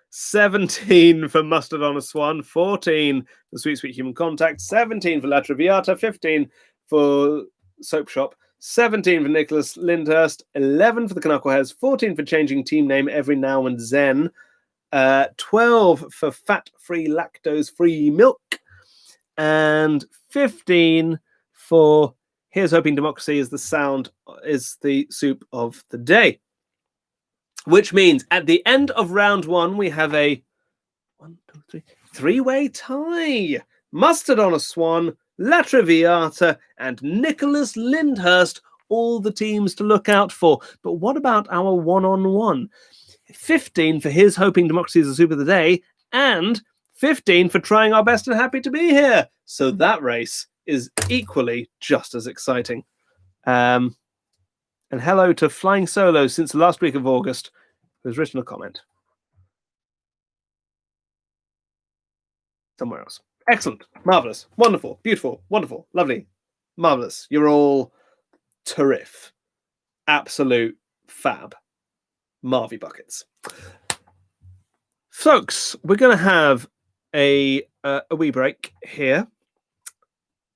17 for Mustard on a Swan. 14 for Sweet Sweet Human Contact. 17 for La Traviata. 15 for Soap Shop. 17 for Nicholas Lyndhurst, 11 for the Knuckleheads, 14 for changing team name every now and then, 12 for fat-free, lactose-free milk, and 15 for Here's Hoping Democracy is the soup of the day. Which means at the end of round one, we have a 3-way tie. Mustard on a Swan, La Traviata, and Nicholas Lyndhurst, all the teams to look out for. But what about our one-on-one? 15 for Here's Hoping Democracy is the soup of the day, and 15 for Trying Our Best and Happy to Be Here. So that race is equally just as exciting. And hello to Flying Solo since the last week of August, who's written a comment. Somewhere else. Excellent. Marvellous. Wonderful. Beautiful. Wonderful. Lovely. Marvellous. You're all terrific. Absolute fab. Marvy buckets. Folks, we're going to have a wee break here.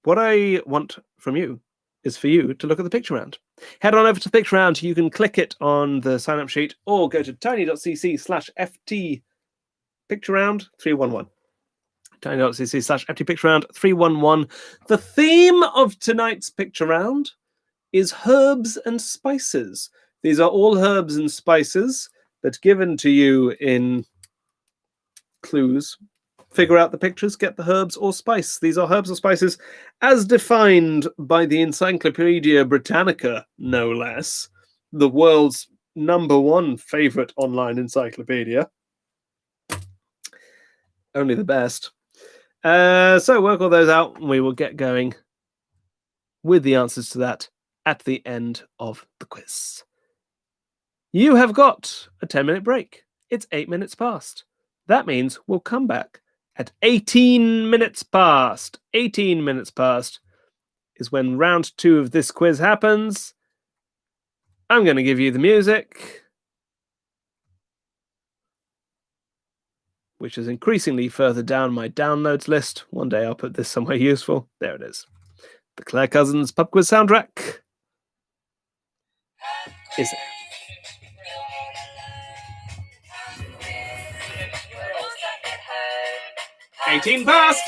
What I want from you is for you to look at the picture round. Head on over to the picture round. You can click it on the sign-up sheet or go to tiny.cc/ft picture round 311. Tiny.cc/ft picture round 311. The theme of tonight's picture round is herbs and spices. These are all herbs and spices, but given to you in clues. Figure out the pictures, get the herbs or spice. These are herbs or spices as defined by the Encyclopedia Britannica, no less, the world's #1 favorite online encyclopedia. Only the best. So work all those out, and we will get going with the answers to that at the end of the quiz. You have got a 10-minute break. It's 8 minutes past. That means we'll come back at 18 minutes past. 18 minutes past is when round 2 of this quiz happens. I'm going to give you the music, which is increasingly further down my downloads list. One day I'll put this somewhere useful. There it is. The Claire Cousins Pub Quiz soundtrack is there. 18 past!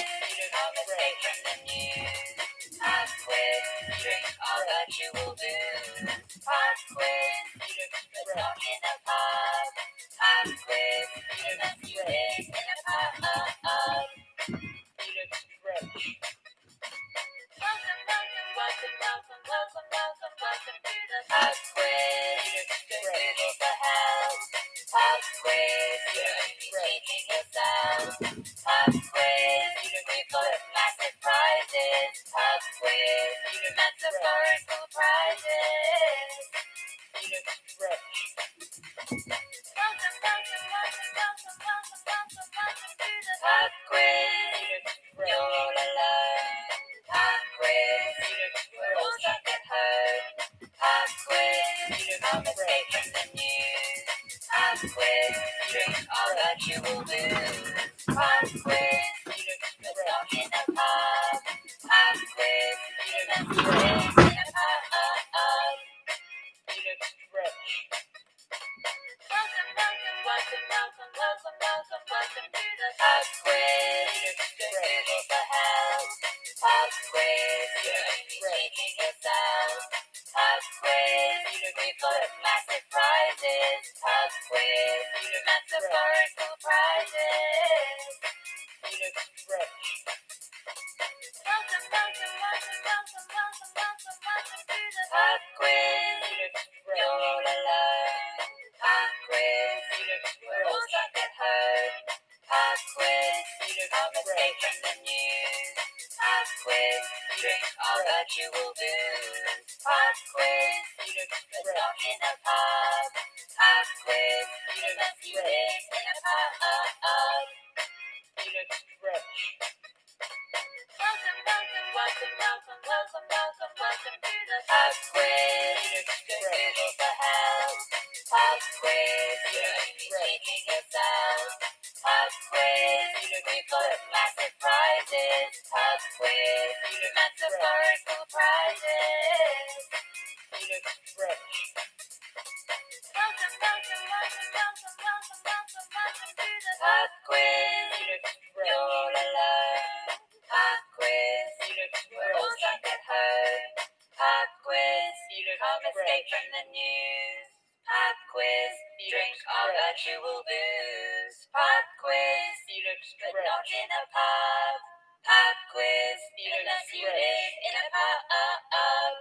Pop quiz. Felix, you're all alone. Pop quiz. Felix, we're all stuck at home. Pop quiz. Felix, come escape from the news. Pop quiz. Drink our virtual booze. Pop quiz. Felix, but not in a pub. Pop quiz. Unless you live in a pub.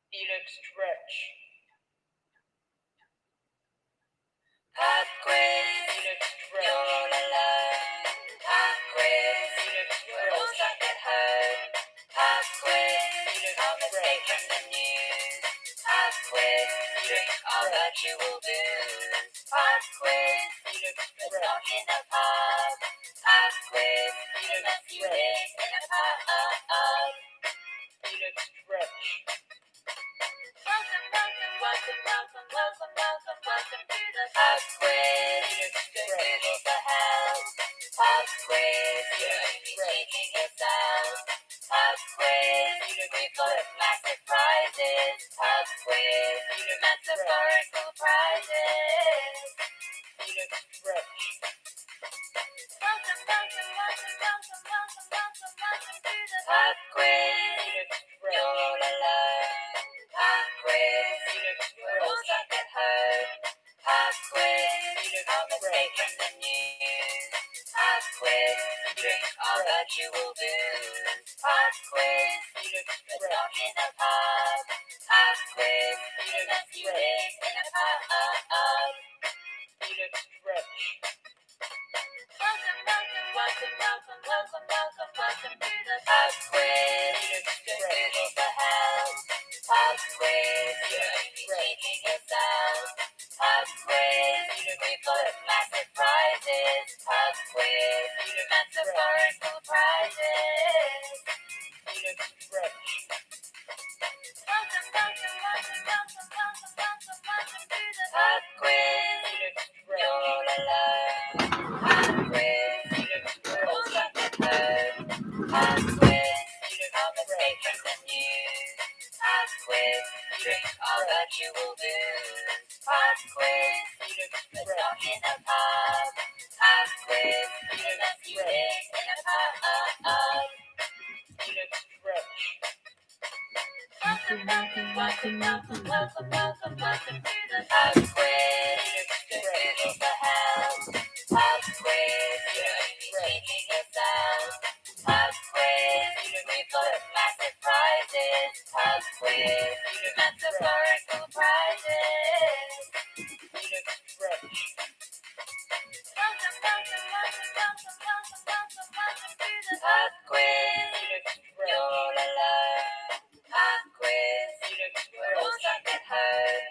Felix stretch. Pop quiz. Felix stretch. You're all alone. Pop quiz. Felix we're all stuck at home. Pop quiz. Felix come escape from the news. Pop quiz. Drink our virtual booze. Pop quiz. Felix but not in a pub. Pop quiz. Unless you live in a pub. Felix stretch. Welcome to the pub quiz. Don't Google for help. Pub quiz, you're only cheating yourself. Pub quiz, we've got massive prizes. Pub quiz, metaphorical prizes. Felix stretch. Welcome to the pub quiz. You're all alone. Pub quiz. We're all stuck at home. Pub quiz. Come escape from the news. Pub quiz. Drink our virtual booze. Pub quiz. But not in a pub. Pub quiz. Unless you live in a pub. Felix stretch. Welcome to the pub quiz. Don't Google for help. Pub quiz, you're only cheating yourself. Pub quiz, we've got massive prizes. Pub quiz, metaphorical prizes. Felix stretch. Welcome to the pub quiz. You're all alone. Pub quiz. We're all stuck at home. Pub quiz. Come escape from the news. Pub quiz. Drink our virtual booze. Pub quiz. But not in a pub. Pub quiz. Unless you live in a pub. Felix stretch. Welcome to the pub quiz. Don't Google for help. Pub quiz, you're only cheating yourself. Pub quiz, we've got massive prizes. Pub quiz, metaphorical prizes. Felix stretch. Welcome to the pub quiz. You're all alone. Pub quiz. We're all stuck at home.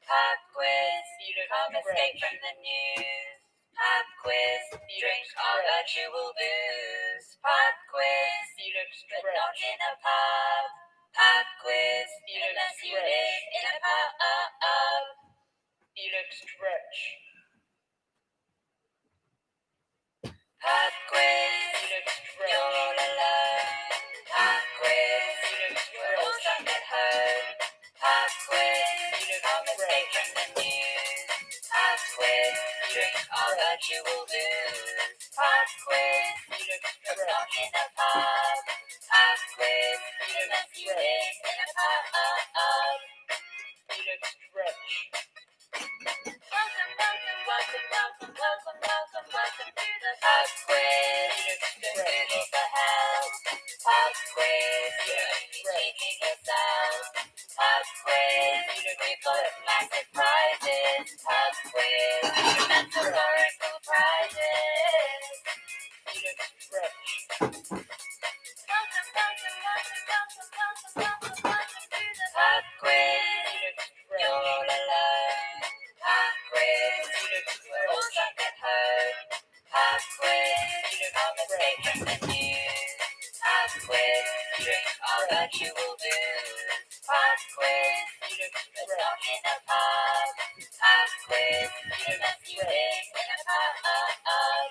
Pub quiz. Come escape from the news. Pub quiz. Drink our virtual booze. Pub quiz. But not in a pub. Pub quiz. Unless you live in a pub. Felix stretch. Pub quiz. You're all alone. Pub quiz. We're all stuck at home. Pub quiz. Come escape from the news. Pub quiz. Drink our virtual booze. Pub quiz. But not in a pub. Pub quiz. Unless you live in a pub. Felix stretch. Welcome to the pub quiz. Don't Google for help. Pub quiz, you're only cheating yourself. Pub quiz, we've got massive prizes. Pub quiz, metaphorical prizes. Felix stretch. Welcome to the pub quiz. You're all alone. Pub quiz. We're all stuck at home. Pub quiz. Come escape from the news. Pub quiz. Drink our virtual booze. Pub quiz. But not in a pub. Pub quiz. Unless you live in a pub.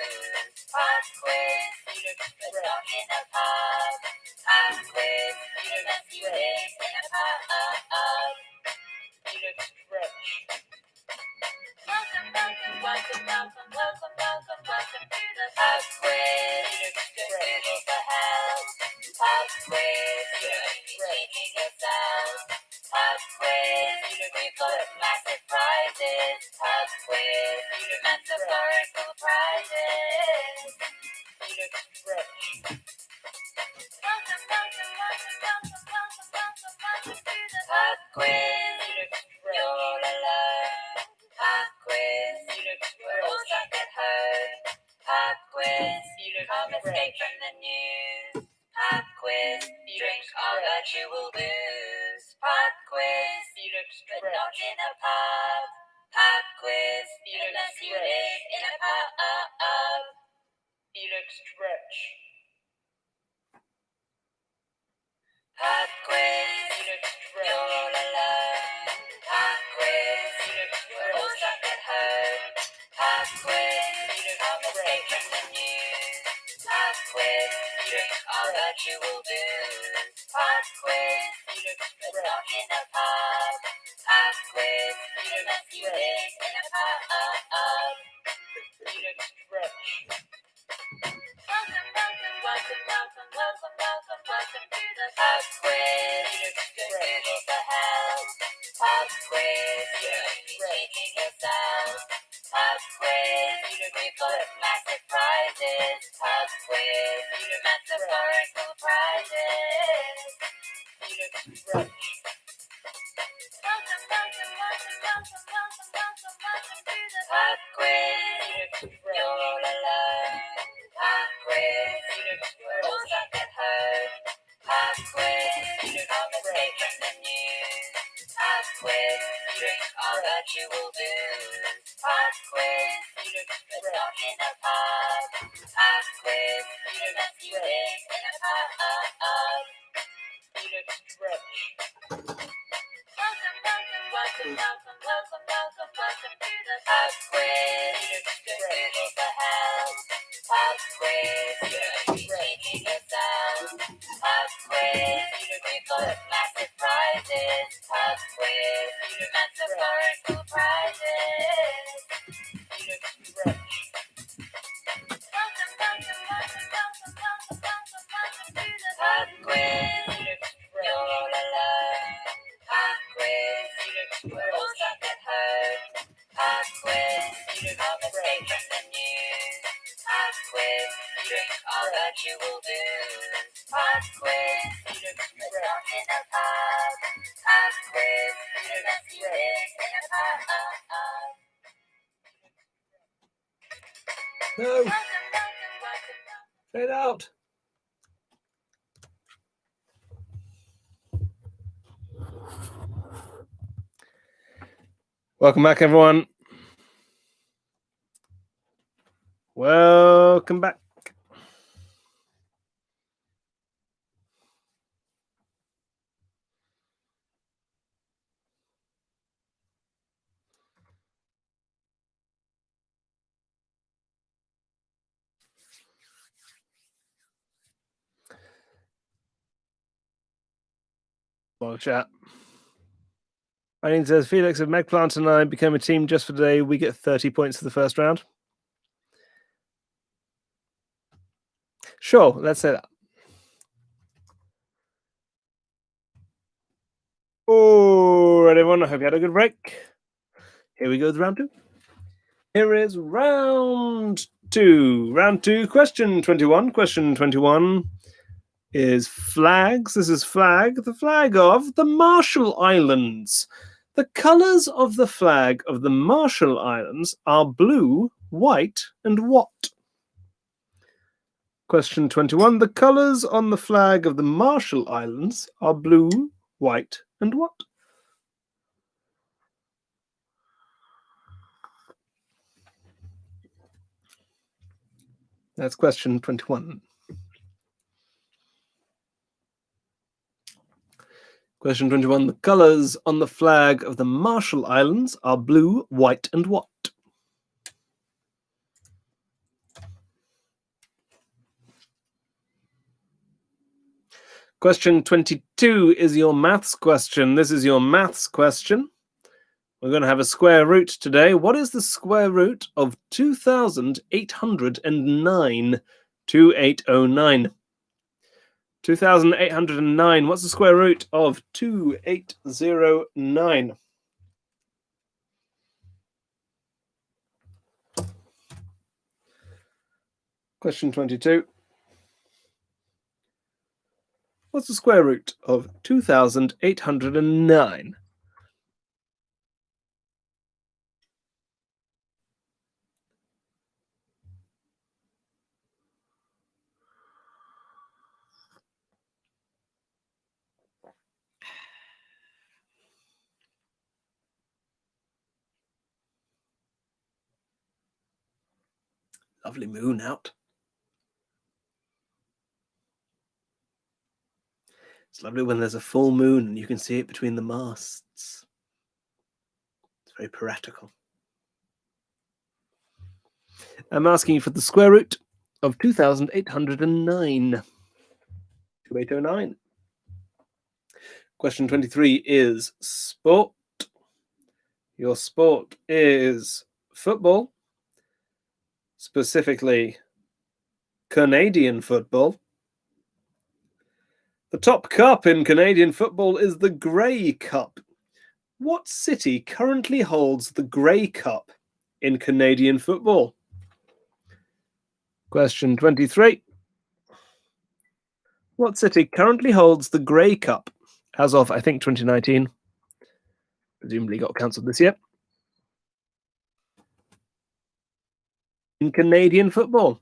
Pub quiz, but not in a pub. Pub quiz, unless you live in a pub. Felix Stretch. Welcome to the pub quiz. Just Google for help. Pub quiz, you're cheating yourself. Pub quiz, we've got massive prizes. Pub quiz, metaphorical prizes. Felix Stretch. Welcome to the pub quiz. You're all alone. Pub quiz. We're all stuck at home. Pub quiz. Can't escape from the news. Pub quiz. Drink our virtual booze. Pub quiz. But not in a pub. Pub quiz. Unless you live in a pub. Felix Stretch. Pub quiz, you're all alone. Pub quiz, we're all stuck at home. Pub quiz, can't escape from the news. Pub quiz, drink our virtual booze. Pub quiz, but not in a pub. Pub quiz, unless you live in a pub. Felix Stretch. Welcome to the pub quiz. Just Google for help. Pub quiz, you're cheating yourself. Pub quiz, we've got massive prizes. Pub quiz, metaphorical prizes. Felix Stretch. Welcome to the pub quiz. You're all alone. Pub quiz, we're all stuck at home. Pub quiz, can't escape from the news. Pub quiz, drink our virtual booze. Pub quiz, but not in a pub. Pub quiz, unless you live in a pub. Felix Stretch. Welcome to the pub quiz. Just Google for help. Pub quiz, you're cheating yourself. Pub quiz, we've got massive prizes. Pub quiz, metaphorical prizes. Felix Stretch. Welcome to the pub quiz. You're all alone. Pub quiz, we're all stuck at home. Pub quiz, can't escape from the news. Pub quiz, drink our virtual booze. Pub quiz, but not in a pub. Pub quiz, unless you live in a pub. No. Fade out. Welcome back, everyone. Welcome back. Well, chat. Irene says, Felix, if Meg Plant and I become a team just for today, we get 30 points for the first round. Sure, let's say that. All right, everyone. I hope you had a good break. Here we go with round two. Here is round two. Round two, question 21. Question 21 is flags. This is flag, the flag of the Marshall Islands. The colors of the flag of the Marshall Islands are blue, white, and what? Question 21. The colors on the flag of the Marshall Islands are blue, white, and what? That's question 21. Question 21. The colors on the flag of the Marshall Islands are blue, white, and what? Question 22 is your maths question. This is your maths question. We're going to have a square root today. What is the square root of 2,809? 2809. 2,809. What's the square root of 2809? Question 22. What's the square root of 2,809? Lovely moon out. It's lovely when there's a full moon and you can see it between the masts. It's very piratical. I'm asking you for the square root of 2,809. 2809. Question 23 is sport. Your sport is football, specifically Canadian football. The top cup in Canadian football is the Grey Cup. What city currently holds the Grey Cup in Canadian football? Question 23. What city currently holds the Grey Cup as of, I think, 2019? Presumably got cancelled this year. In Canadian football.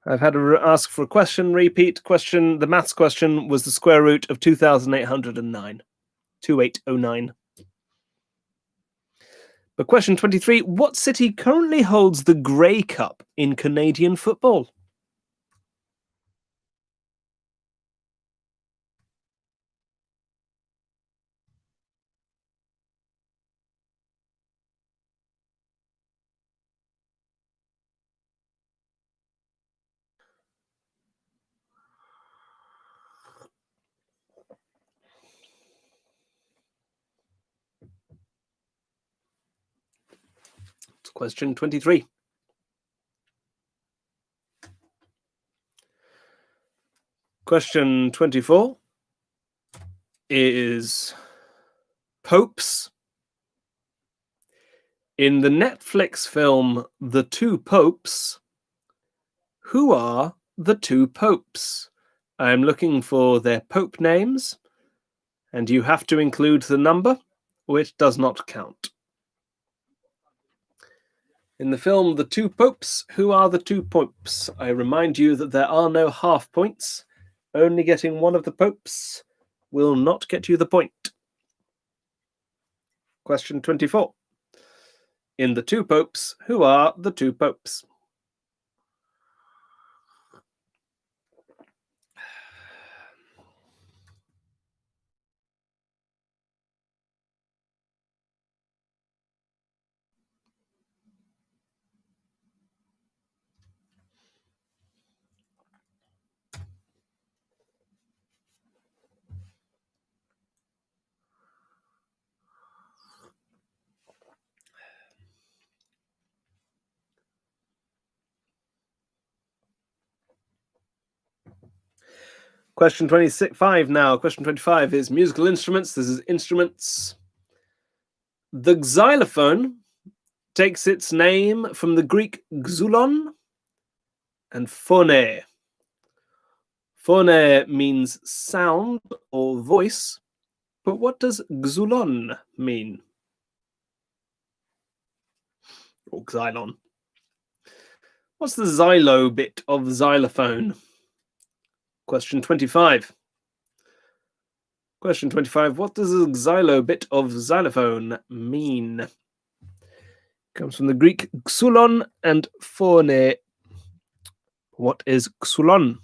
I've had to ask for a question, repeat question. The maths question was the square root of 2,809. 2809. But question 23, what city currently holds the Grey Cup in Canadian football? It's question 23. Question 24 is popes. In the Netflix film The Two Popes, who are the two popes? I'm looking for their pope names, and you have to include the number, or it does not count. In the film The Two Popes, who are the two popes? I remind you that there are no half points. Only getting one of the popes will not get you the point. Question 24. In The Two Popes, who are the two popes? Question 25 now. Question 25 is musical instruments. This is instruments. The xylophone takes its name from the Greek xulon and phone. Phone means sound or voice, but what does xulon mean? Or xylon. What's the xylo bit of xylophone? Question 25. Question 25. What does the xylo bit of xylophone mean? Comes from the Greek xulon and phone. What is xulon?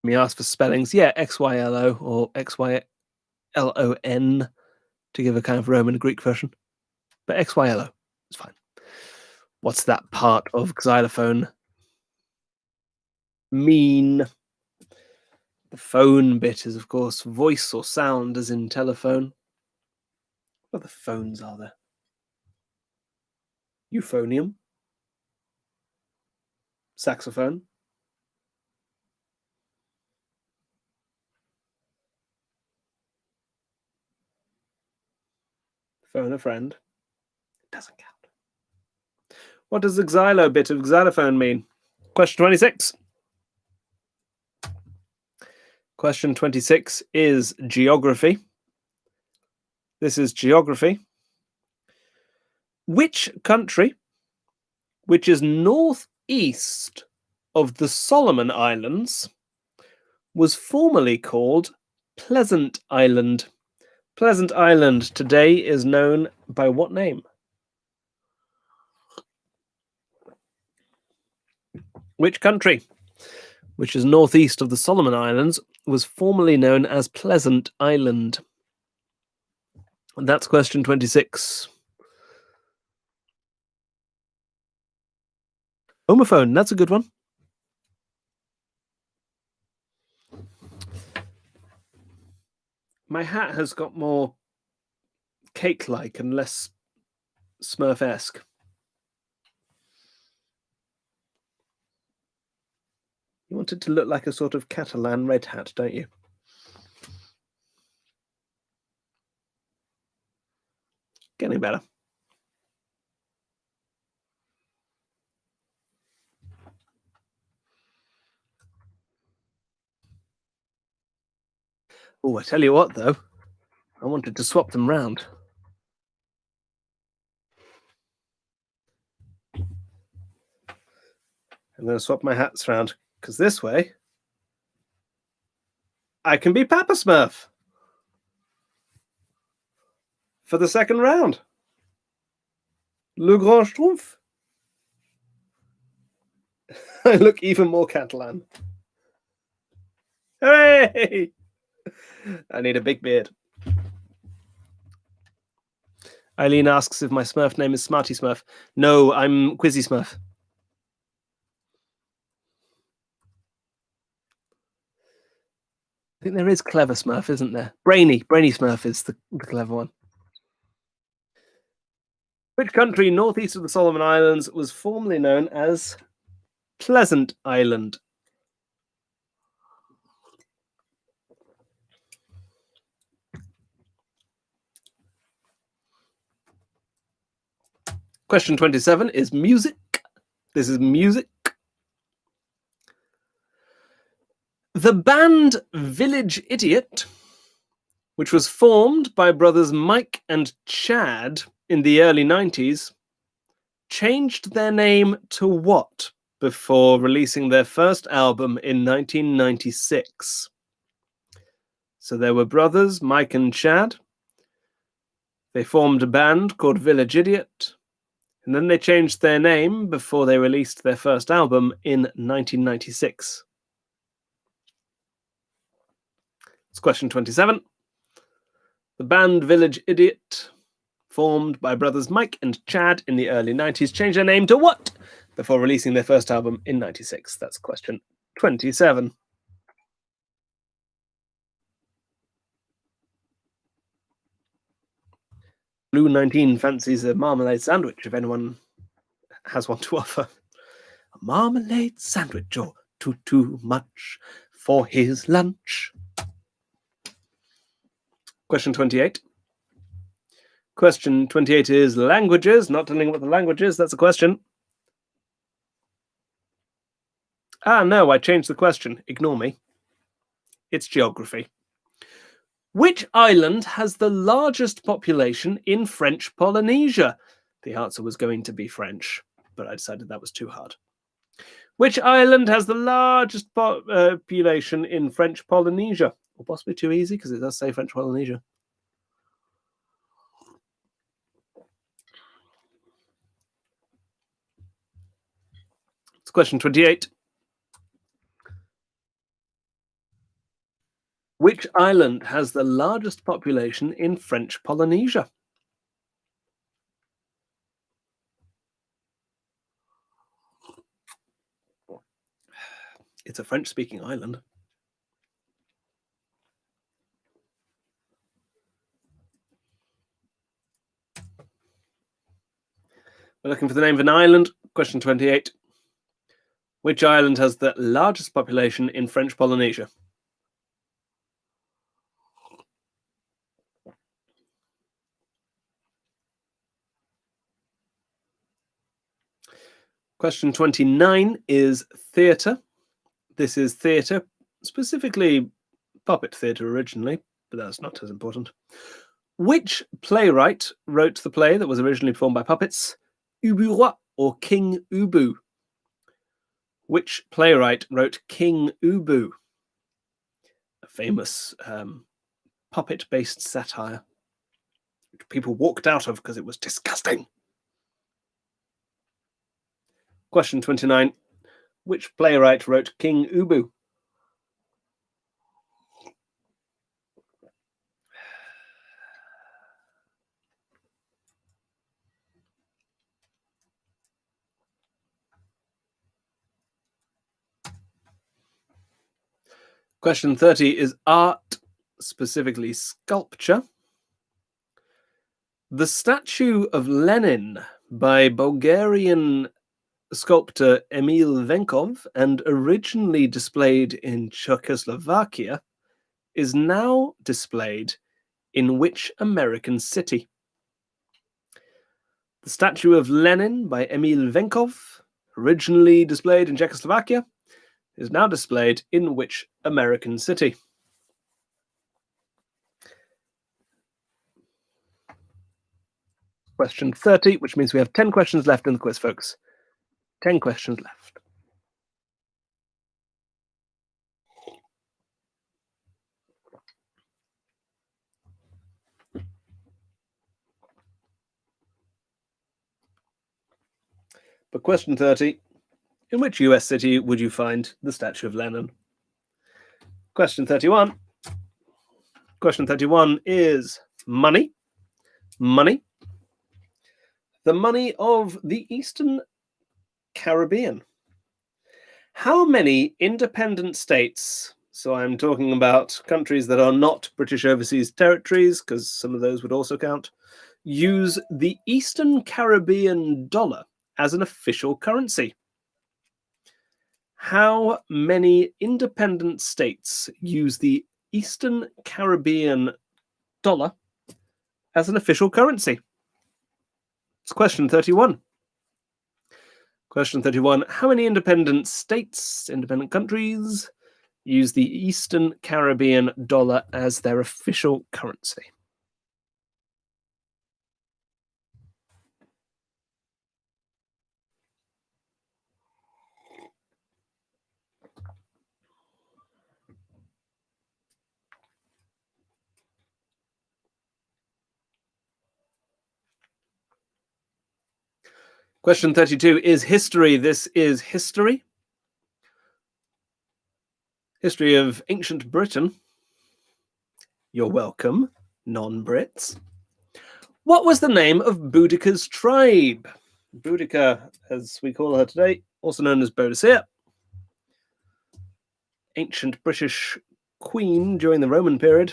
Let me ask for spellings. Yeah, XYLO or XYLON to give a kind of Roman Greek version. But XYLO is fine. What's that part of xylophone? Mean. The phone bit is, of course, voice or sound, as in telephone. What other phones are there? Euphonium. Saxophone. Phone a friend. Doesn't count. What does the xylo bit of xylophone mean? Question 26. Question 26 is geography. This is geography. Which country, which is northeast of the Solomon Islands, was formerly called Pleasant Island? Pleasant Island today is known by what name? Which country, which is northeast of the Solomon Islands, was formerly known as Pleasant Island? And that's question 26. Homophone, that's a good one. My hat has got more cake-like and less Smurf-esque. You want it to look like a sort of Catalan red hat, don't you? Getting better. Oh, I tell you what, though. I wanted to swap them round. I'm going to swap my hats round, because this way, I can be Papa Smurf for the second round. Le Grand Schtroumpf. I look even more Catalan. Hooray! I need a big beard. Eileen asks if my Smurf name is Smarty Smurf. No, I'm Quizzy Smurf. I think there is Clever Smurf, isn't there? Brainy Smurf is the clever one. Which country northeast of the Solomon Islands was formerly known as Pleasant Island? Question 27 is music. This is music. The band Village Idiot, which was formed by brothers Mike and Chad in the early 90s, changed their name to what before releasing their first album in 1996? So there were brothers Mike and Chad. They formed a band called Village Idiot, and then they changed their name before they released their first album in 1996. It's question 27. The band Village Idiot, formed by brothers Mike and Chad in the early 90s, changed their name to what before releasing their first album in 96? That's question 27. Blue 19 fancies a marmalade sandwich, if anyone has one to offer. A marmalade sandwich or too much for his lunch. Question 28. Question 28 is languages. Not telling what the language is, that's a question. No, I changed the question. Ignore me. It's geography. Which island has the largest population in French Polynesia? The answer was going to be French, but I decided that was too hard. Which island has the largest population in French Polynesia? Or possibly too easy, because it does say French Polynesia. It's question 28. Which island has the largest population in French Polynesia? It's a French-speaking island. We're looking for the name of an island. Question 28. Which island has the largest population in French Polynesia? Question 29 is theatre. This is theatre, specifically puppet theatre originally, but that's not as important. Which playwright wrote the play that was originally performed by puppets, Ubu Roi or King Ubu? Which playwright wrote King Ubu? A famous puppet-based satire, which people walked out of because it was disgusting. Question 29. Which playwright wrote King Ubu? Question 30 is art, specifically sculpture. The statue of Lenin by Bulgarian sculptor Emil Venkov and originally displayed in Czechoslovakia is now displayed in which American city? The statue of Lenin by Emil Venkov, originally displayed in Czechoslovakia, is now displayed in which American city? Question 30, which means we have 10 questions left in the quiz, folks. 10 questions left. But question 30, in which US city would you find the statue of Lenin? Question 31. Question 31 is money. Money. The money of the Eastern Caribbean. How many independent states, so I'm talking about countries that are not British overseas territories, because some of those would also count, use the Eastern Caribbean dollar as an official currency? How many independent states use the Eastern Caribbean dollar as an official currency? It's question 31. Question 31. How many independent states, independent countries, use the Eastern Caribbean dollar as their official currency? Question 32 is history. This is history. History of ancient Britain. You're welcome, non-Brits. What was the name of Boudica's tribe? Boudica, as we call her today, also known as Boadicea. Ancient British queen during the Roman period.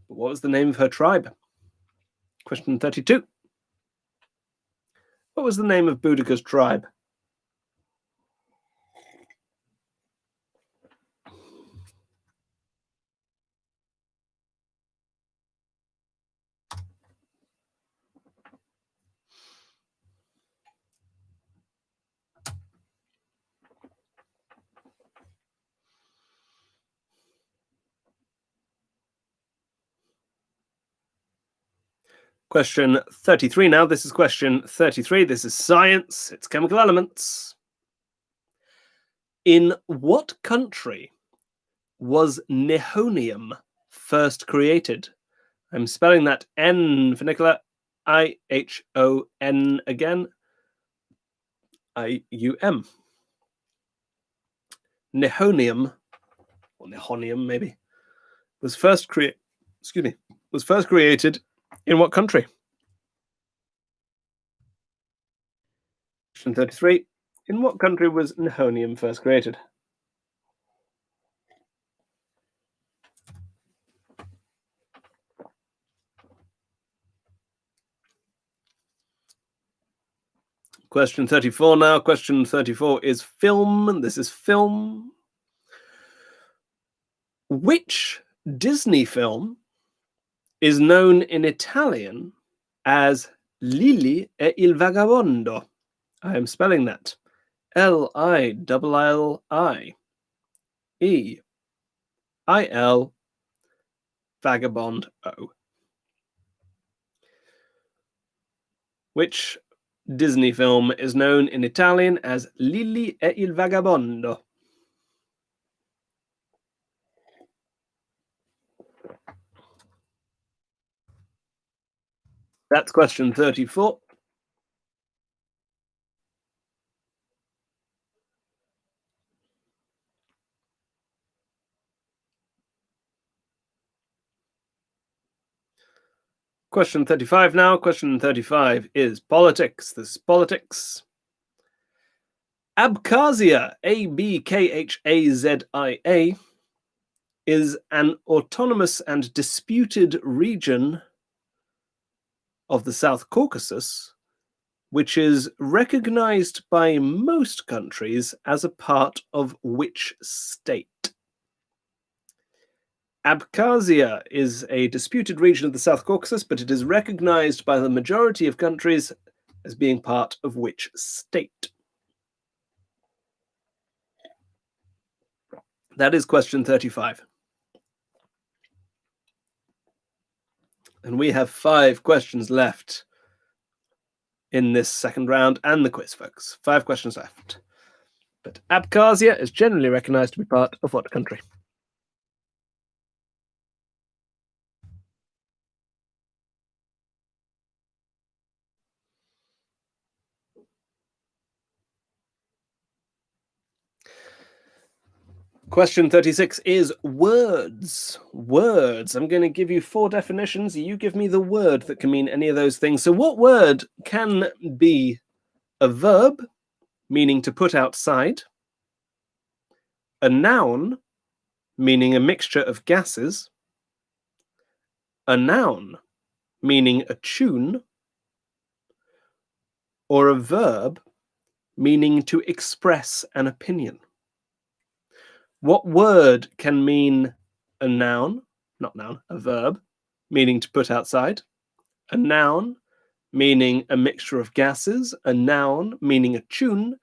What was the name of her tribe? Question 32. What was the name of Boudica's tribe? Question 33 now. This is question 33. This is science. It's chemical elements. In what country was nihonium first created? I'm spelling that N for Nicola, I-H-O-N again, I-U-M. Nihonium, or nihonium maybe, was first created in what country? Question 33 In what country was Nihonium first created? Question 34 now. Question 34 is film. This is film. Which Disney film is known in Italian as Lili e il Vagabondo? I am spelling that. Lillie Vagabondo. Which Disney film is known in Italian as Lili e il Vagabondo? That's question 34. Question 35 now. Question 35 is politics. This is politics. Abkhazia, Abkhazia, is an autonomous and disputed region of the South Caucasus, which is recognized by most countries as a part of which state? Abkhazia is a disputed region of the South Caucasus, but it is recognized by the majority of countries as being part of which state? That is question 35. And we have 5 questions left in this second round and the quiz, folks. 5 questions left. But Abkhazia is generally recognized to be part of what country? Question 36 is words. Words. I'm going to give you 4 definitions. You give me the word that can mean any of those things. So what word can be a verb, meaning to put outside, a noun, meaning a mixture of gases, a noun, meaning a tune, or a verb, meaning to express an opinion? What word can mean a noun, not noun, a verb, meaning to put outside, a noun, meaning a mixture of gases, a noun, meaning a tune,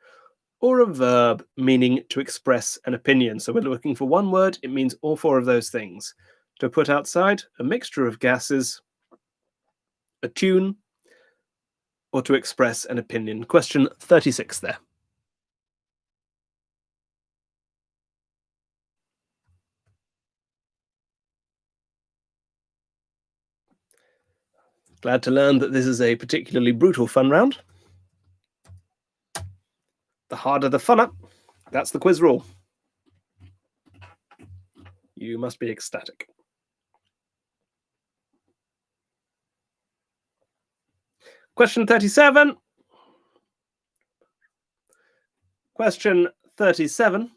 or a verb, meaning to express an opinion? So we're looking for one word. It means all 4 of those things. To put outside, a mixture of gases, a tune, or to express an opinion. Question 36 there. Glad to learn that this is a particularly brutal fun round. The harder the funner. That's the quiz rule. You must be ecstatic. Question 37. Question 37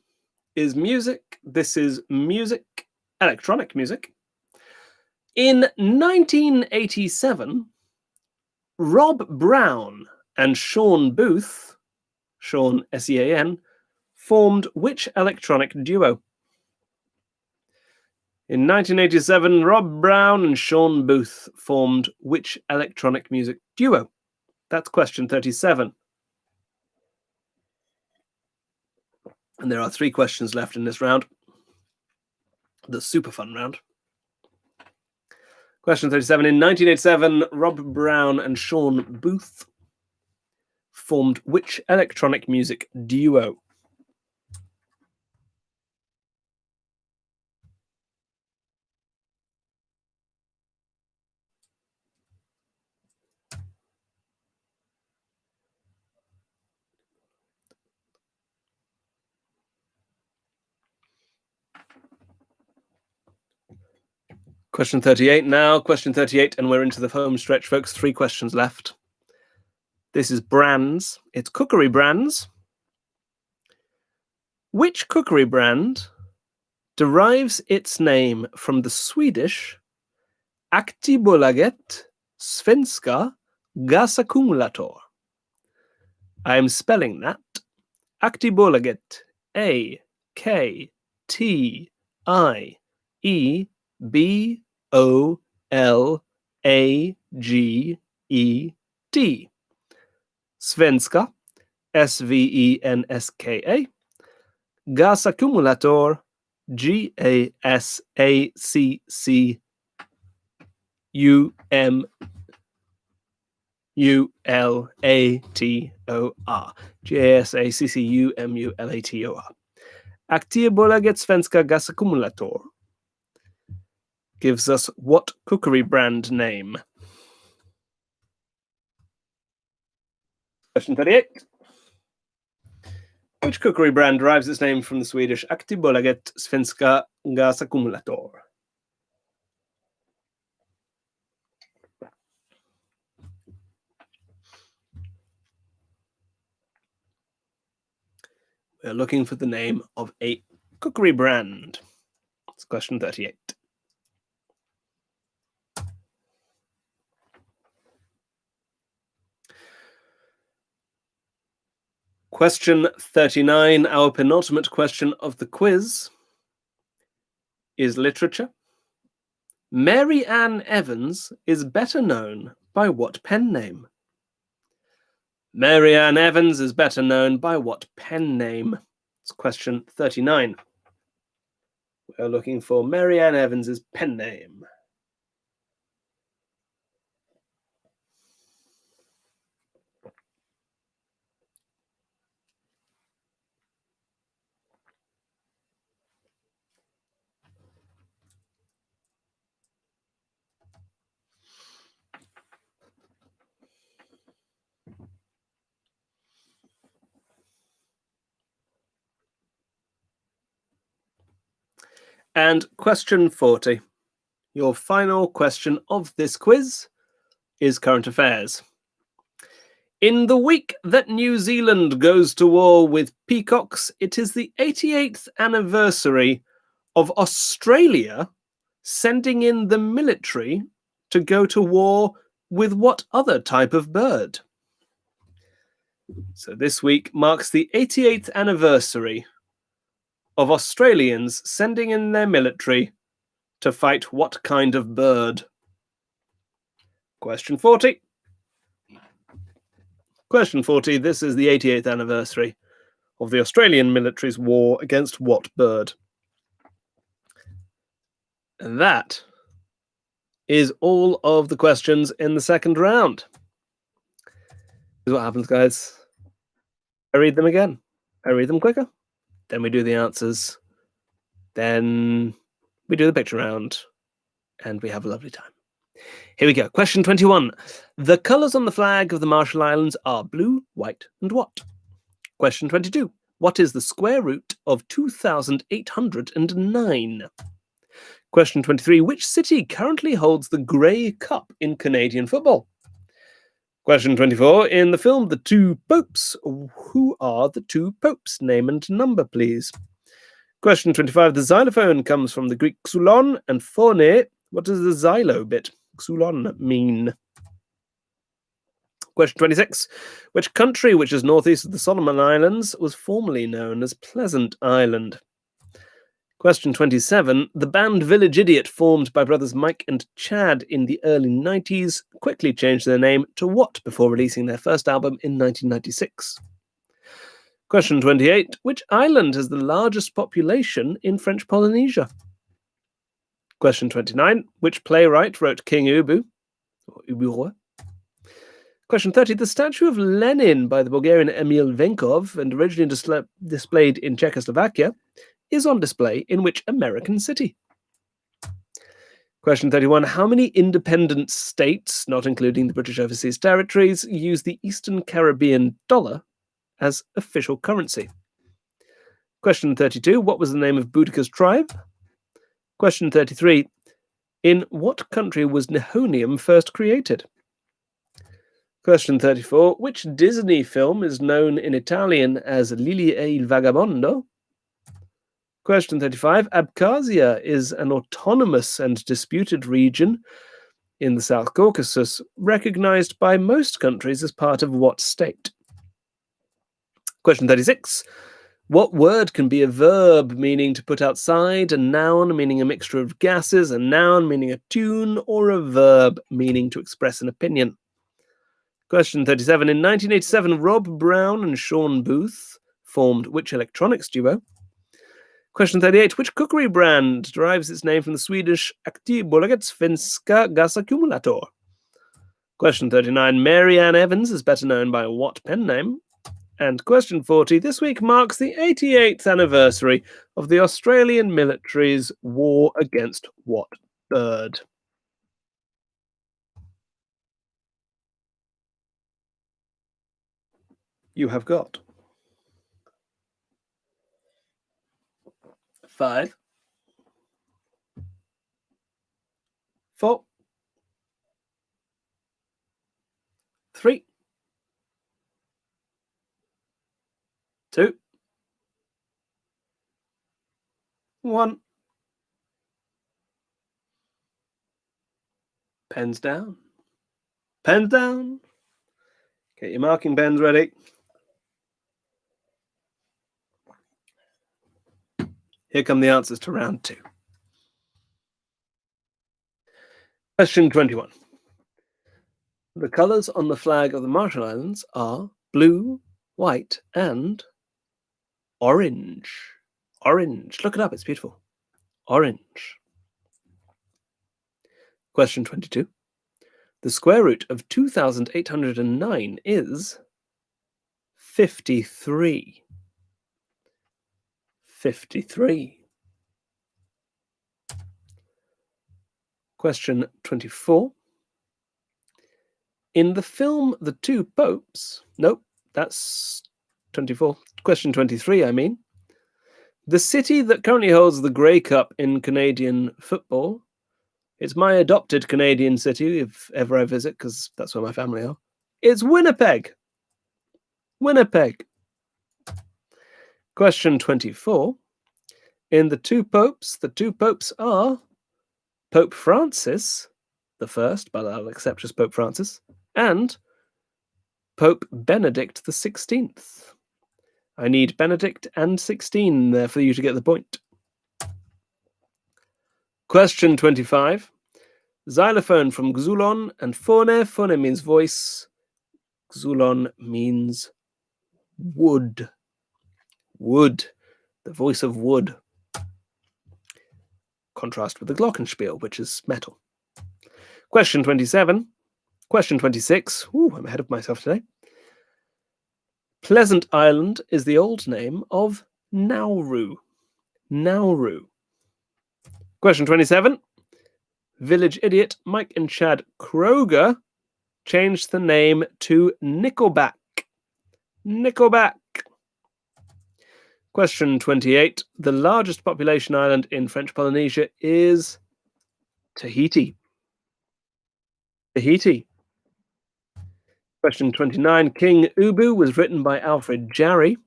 is music. This is music, electronic music. In 1987, Rob Brown and Sean Booth, Sean S-E-A-N, formed which electronic duo? In 1987, Rob Brown and Sean Booth formed which electronic music duo? That's question 37. And there are 3 questions left in this round. The super fun round. Question 37. In 1987, Rob Brown and Sean Booth formed which electronic music duo? Question 38 now. Question 38, and we're into the home stretch, folks. 3 questions left. This is brands. It's cookery brands. Which cookery brand derives its name from the Swedish Aktiebolaget Svenska Gasackumulator? I am spelling that. Aktiebolaget, Aktiebolaget. Svenska, Svenska. Gasackumulator, Gasackumulator. Gasackumulator. Aktiebolaget Svenska Gasackumulator gives us what cookery brand name? Question 38. Which cookery brand derives its name from the Swedish Aktiebolaget Svenska Gasackumulator? We're looking for the name of a cookery brand. It's question 38. Question 39, our penultimate question of the quiz, is literature. Mary Ann Evans is better known by what pen name? Mary Ann Evans is better known by what pen name? It's question 39. We're looking for Mary Ann Evans' pen name. And question 40, your final question of this quiz, is current affairs. In the week that New Zealand goes to war with peacocks, it is the 88th anniversary of Australia sending in the military to go to war with what other type of bird? So this week marks the 88th anniversary of Australians sending in their military to fight what kind of bird? Question 40. Question 40. This is the 88th anniversary of the Australian military's war against what bird? And that is all of the questions in the second round. This is what happens, guys. I read them again. I read them quicker. Then we do the answers. Then we do the picture round. And we have a lovely time. Here we go. Question 21. The colours on the flag of the Marshall Islands are blue, white, and what? Question 22. What is the square root of 2,809? Question 23. Which city currently holds the Grey Cup in Canadian football? Question 24. In the film The Two Popes, who are the two popes? Name and number, please. Question 25. The xylophone comes from the Greek xylon and phone. What does the xylo bit, xylon, mean? Question 26. Which country, which is northeast of the Solomon Islands, was formerly known as Pleasant Island? Question 27. The band Village Idiot, formed by brothers Mike and Chad in the early 90s, quickly changed their name to what before releasing their first album in 1996? Question 28. Which island has the largest population in French Polynesia? Question 29. Which playwright wrote King Ubu? Or Ubu? Question 30. The statue of Lenin by the Bulgarian Emil Venkov, and originally displayed in Czechoslovakia, is on display in which American city? Question 31. How many independent states, not including the British Overseas Territories, use the Eastern Caribbean dollar as official currency? Question 32. What was the name of Boudica's tribe? Question 33. In what country was Nihonium first created? Question 34. Which Disney film is known in Italian as Lili e il Vagabondo Question 35. Abkhazia is an autonomous and disputed region in the South Caucasus, recognized by most countries as part of what state? Question 36. What word can be a verb meaning to put outside, a noun meaning a mixture of gases, a noun meaning a tune, or a verb meaning to express an opinion? Question 37. In 1987, Rob Brown and Sean Booth formed which electronics duo? Question 38. Which cookery brand derives its name from the Swedish Aktiebolaget Svenska Gasackumulator? Question 39. Mary Ann Evans is better known by what pen name? And question 40. This week marks the 88th anniversary of the Australian military's war against what bird? You have got 5, 4, 3, 2, 1. Pens down. Pens down. Get your marking pens ready. Here come the answers to round 2. Question 21. The colours on the flag of the Marshall Islands are blue, white, and orange. Orange. Look it up, it's beautiful. Orange. Question 22. The square root of 2,809 is 53. 53. Question 24. In the film The Two Popes, nope, that's 24. Question 23, I mean. The city that currently holds the Grey Cup in Canadian football, it's my adopted Canadian city if ever I visit, because that's where my family are. It's Winnipeg. Winnipeg. Question 24. In the two popes are Pope Francis, the first, but I'll accept as Pope Francis, and Pope Benedict the 16th. I need Benedict and 16 there for you to get the point. Question 25. Xylophone from Xulon and Phone. Phone means voice. Xulon means wood. Wood. The voice of wood. Contrast with the glockenspiel, which is metal. Question 27. Question 26. Ooh, I'm ahead of myself today. Pleasant Island is the old name of Nauru. Nauru. Question 27. Village idiot Mike and Chad Kroger changed the name to Nickelback. Nickelback. Question 28. The largest population island in French Polynesia is Tahiti. Tahiti. Question 29. King Ubu was written by Alfred Jarry.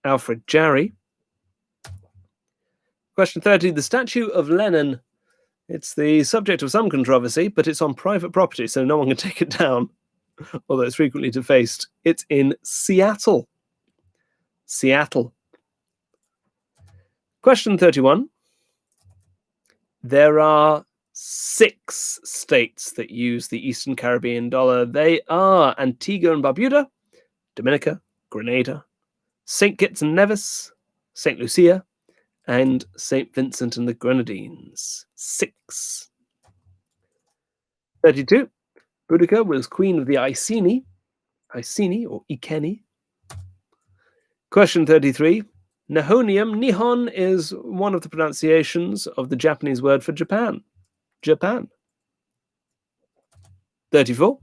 Alfred Jarry. Question 30. The statue of Lenin. It's the subject of some controversy, but it's on private property, so no one can take it down, although it's frequently defaced. It's in Seattle. Seattle. Question 31. There are 6 states that use the Eastern Caribbean dollar. They are Antigua and Barbuda, Dominica, Grenada, St. Kitts and Nevis, St. Lucia, and St. Vincent and the Grenadines. 6. 32. Boudica was queen of the Iceni or Ikeni. Question 33. Nihon is one of the pronunciations of the Japanese word for Japan. Japan. 34.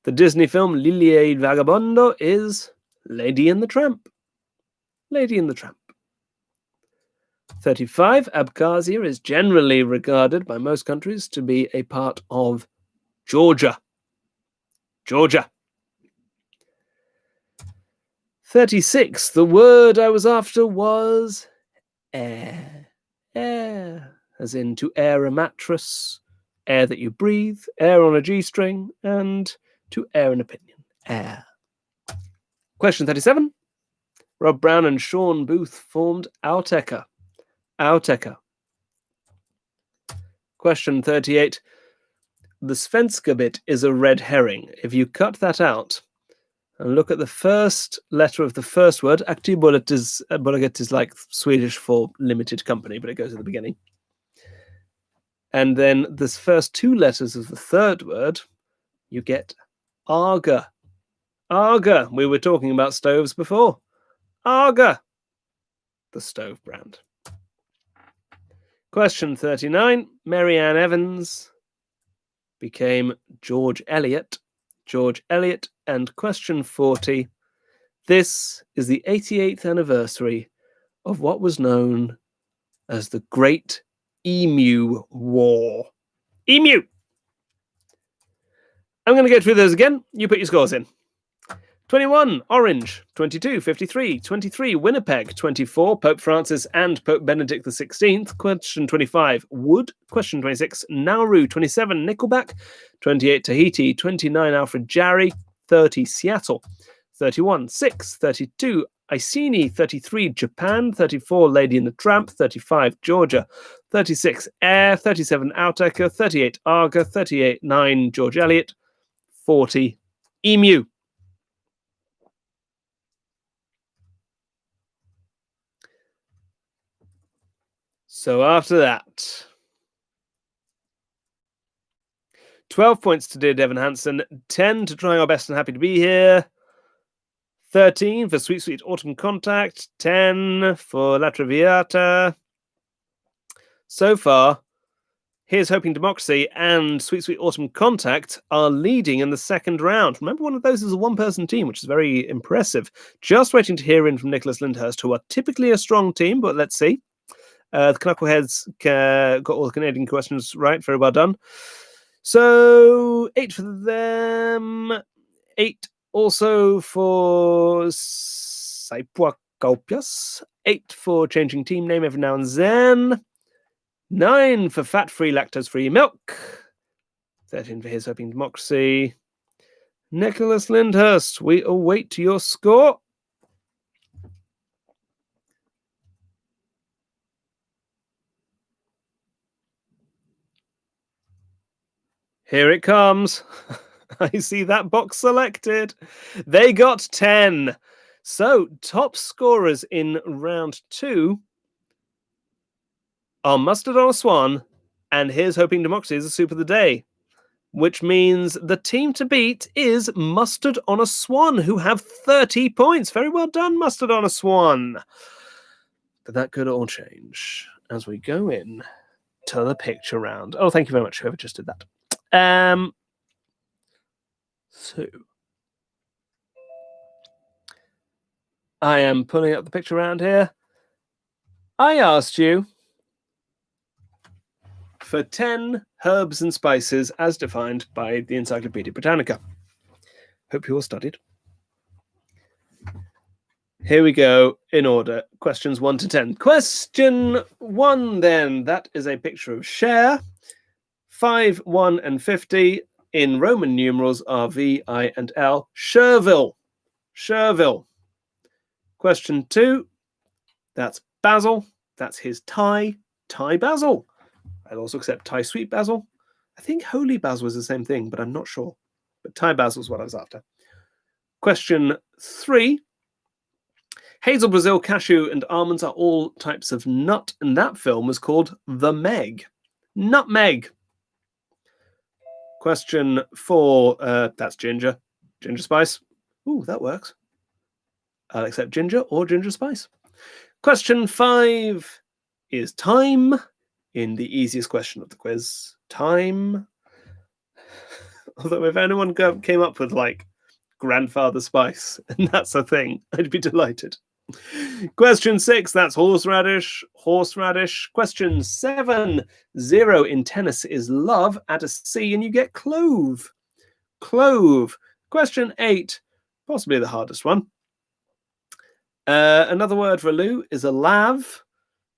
The Disney film Lili Vagabondo is Lady and the Tramp. Lady and the Tramp. 35. Abkhazia is generally regarded by most countries to be a part of Georgia. Georgia. 36. The word I was after was Air. Air. As in to air a mattress, air that you breathe, air on a G-string, and to air an opinion. Air. Question 37. Rob Brown and Sean Booth formed Outecker. Outecker. Question 38. The Svenska bit is a red herring. If you cut that out and look at the first letter of the first word, Aktiebolaget is like Swedish for limited company, but it goes at the beginning. And then the first two letters of the third word, you get Aga. Aga. We were talking about stoves before. Aga. The stove brand. Question 39. Mary Ann Evans became George Eliot. George Eliot. And question 40. This is the 88th anniversary of what was known as the Great Emu War. Emu! I'm going to go through those again. You put your scores in. 21, Orange. 22, 53. 23, Winnipeg. 24, Pope Francis and Pope Benedict XVI. Question 25, Wood. Question 26, Nauru. 27, Nickelback. 28, Tahiti. 29, Alfred Jarry. 30, Seattle. 31, 6. 32, Iceni. 33, Japan. 34, Lady and the Tramp. 35, Georgia. 36, Air. 37, Outecker. 38, Arga. 38, 9, George Eliot. 40, Emu. So after that, 12 points to dear Devon Hansen, 10 to Trying Our Best and Happy to Be Here, 13 for Sweet Sweet Autumn Contact, 10 for La Traviata. So far, Here's Hoping Democracy and Sweet Sweet Autumn Contact are leading in the second round. Remember, one of those is a one-person team, which is very impressive. Just waiting to hear in from Nicholas Lyndhurst, who are typically a strong team, but let's see. The Knuckleheads got all the Canadian questions right. Very well done. So 8 for them. 8 also for Saipuakaupias. 8 for changing team name every now and then. 9 for fat-free, lactose-free milk. 13 for Here's Hoping Democracy. Nicholas Lyndhurst, we await your score. Here it comes. I see that box selected. They got 10. So, top scorers in round 2 are Mustard on a Swan and Here's Hoping Democracy is the soup of the day, which means the team to beat is Mustard on a Swan, who have 30 points. Very well done, Mustard on a Swan. But that could all change as we go in to the picture round. Oh, thank you very much, whoever just did that. So I am pulling up the picture around here. I asked you for 10 herbs and spices as defined by the Encyclopedia Britannica. Hope you all studied. Here we go in order. Questions 1 to 10. Question 1 then. That is a picture of Cher. 5, 1, and 50 in Roman numerals are V, I, and L. Cherville. Cherville. Question 2. That's Basil. That's his Thai. Thai basil. I'll also accept Thai sweet basil. I think holy basil is the same thing, but I'm not sure. But Thai basil is what I was after. Question 3. Hazel, Brazil, cashew, and almonds are all types of nut, and that film was called The Meg. Nutmeg. Question 4, that's ginger. Ginger spice. Ooh, that works. I'll accept ginger or ginger spice. Question 5 is time. In the easiest question of the quiz, time. Although if anyone came up with like grandfather spice, and that's a thing, I'd be delighted. Question 6, that's horseradish. Horseradish. Question 7, 0 in tennis is love. Add a C and you get clove. Clove. Question 8, possibly the hardest one. Another word for loo is a lav.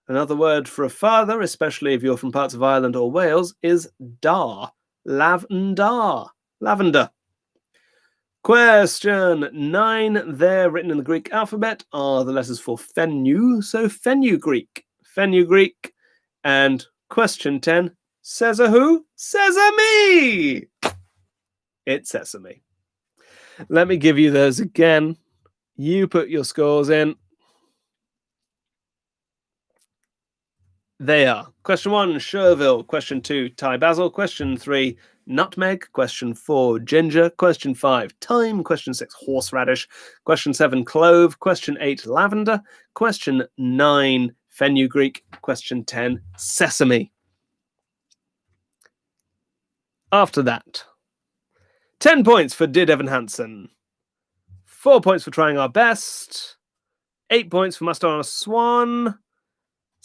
Another word for a father, especially if you're from parts of Ireland or Wales, is dar. Lavendar. Lavender. Question 9. There, written in the Greek alphabet, are the letters for fenu, so fenugreek. Fenugreek. And question 10. Says a who? Sesame! It's sesame. Let me give you those again. You put your scores in. They are: question 1, Cherville; question 2, Thai basil; question 3, nutmeg; question 4, ginger; question 5, thyme; question 6, horseradish; question 7, clove; question 8, lavender; question 9, fenugreek; question 10, sesame. After that, 10 points for Did Evan Hansen, 4 points for Trying Our Best, 8 points for Must On a Swan,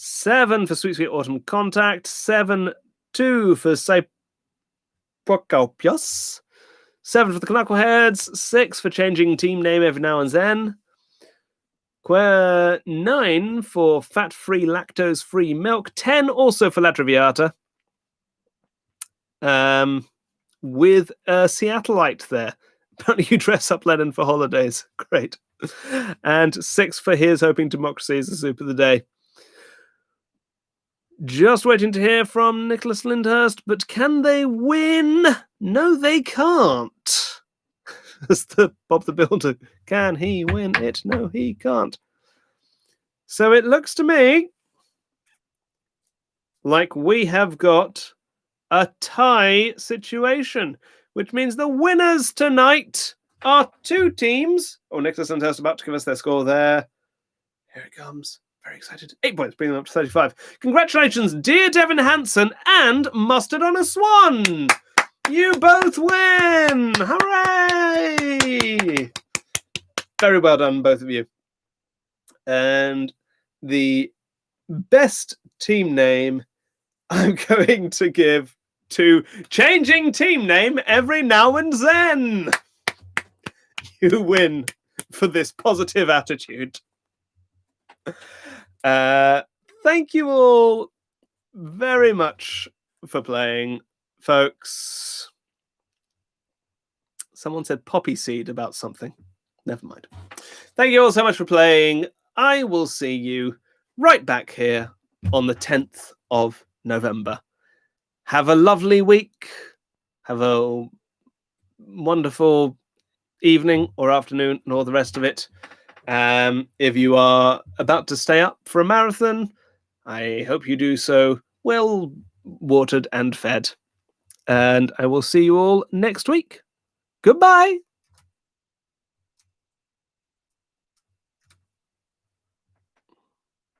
7 for Sweet Sweet Autumn Contact, 7-2 for Cyprocalpius, 7 for the Knuckleheads, 6 for changing team name every now and then, 9 for fat-free, lactose-free milk, 10 also for La Traviata, with a Seattleite there. Apparently you dress up Lennon for holidays. Great. And 6 for Here's Hoping Democracy is the soup of the day. Just waiting to hear from Nicholas Lyndhurst, but can they win? No, they can't. As the Bob the Builder, can he win it? No, he can't. So it looks to me like we have got a tie situation, which means the winners tonight are 2 teams. Oh, Nicholas Lyndhurst about to give us their score there. Here it comes. Very excited. 8 points, bringing them up to 35. Congratulations, dear Devin Hansen and Mustard on a Swan. You both win. Hooray! Very well done, both of you. And the best team name I'm going to give to changing team name every now and then. You win for this positive attitude. Thank you all very much for playing, folks. Someone said poppy seed about something. Never mind. Thank you all so much for playing. I will see you right back here on the 10th of November. Have a lovely week. Have a wonderful evening or afternoon and all the rest of it. If you are about to stay up for a marathon, I hope you do so well watered and fed. And I will see you all next week. Goodbye.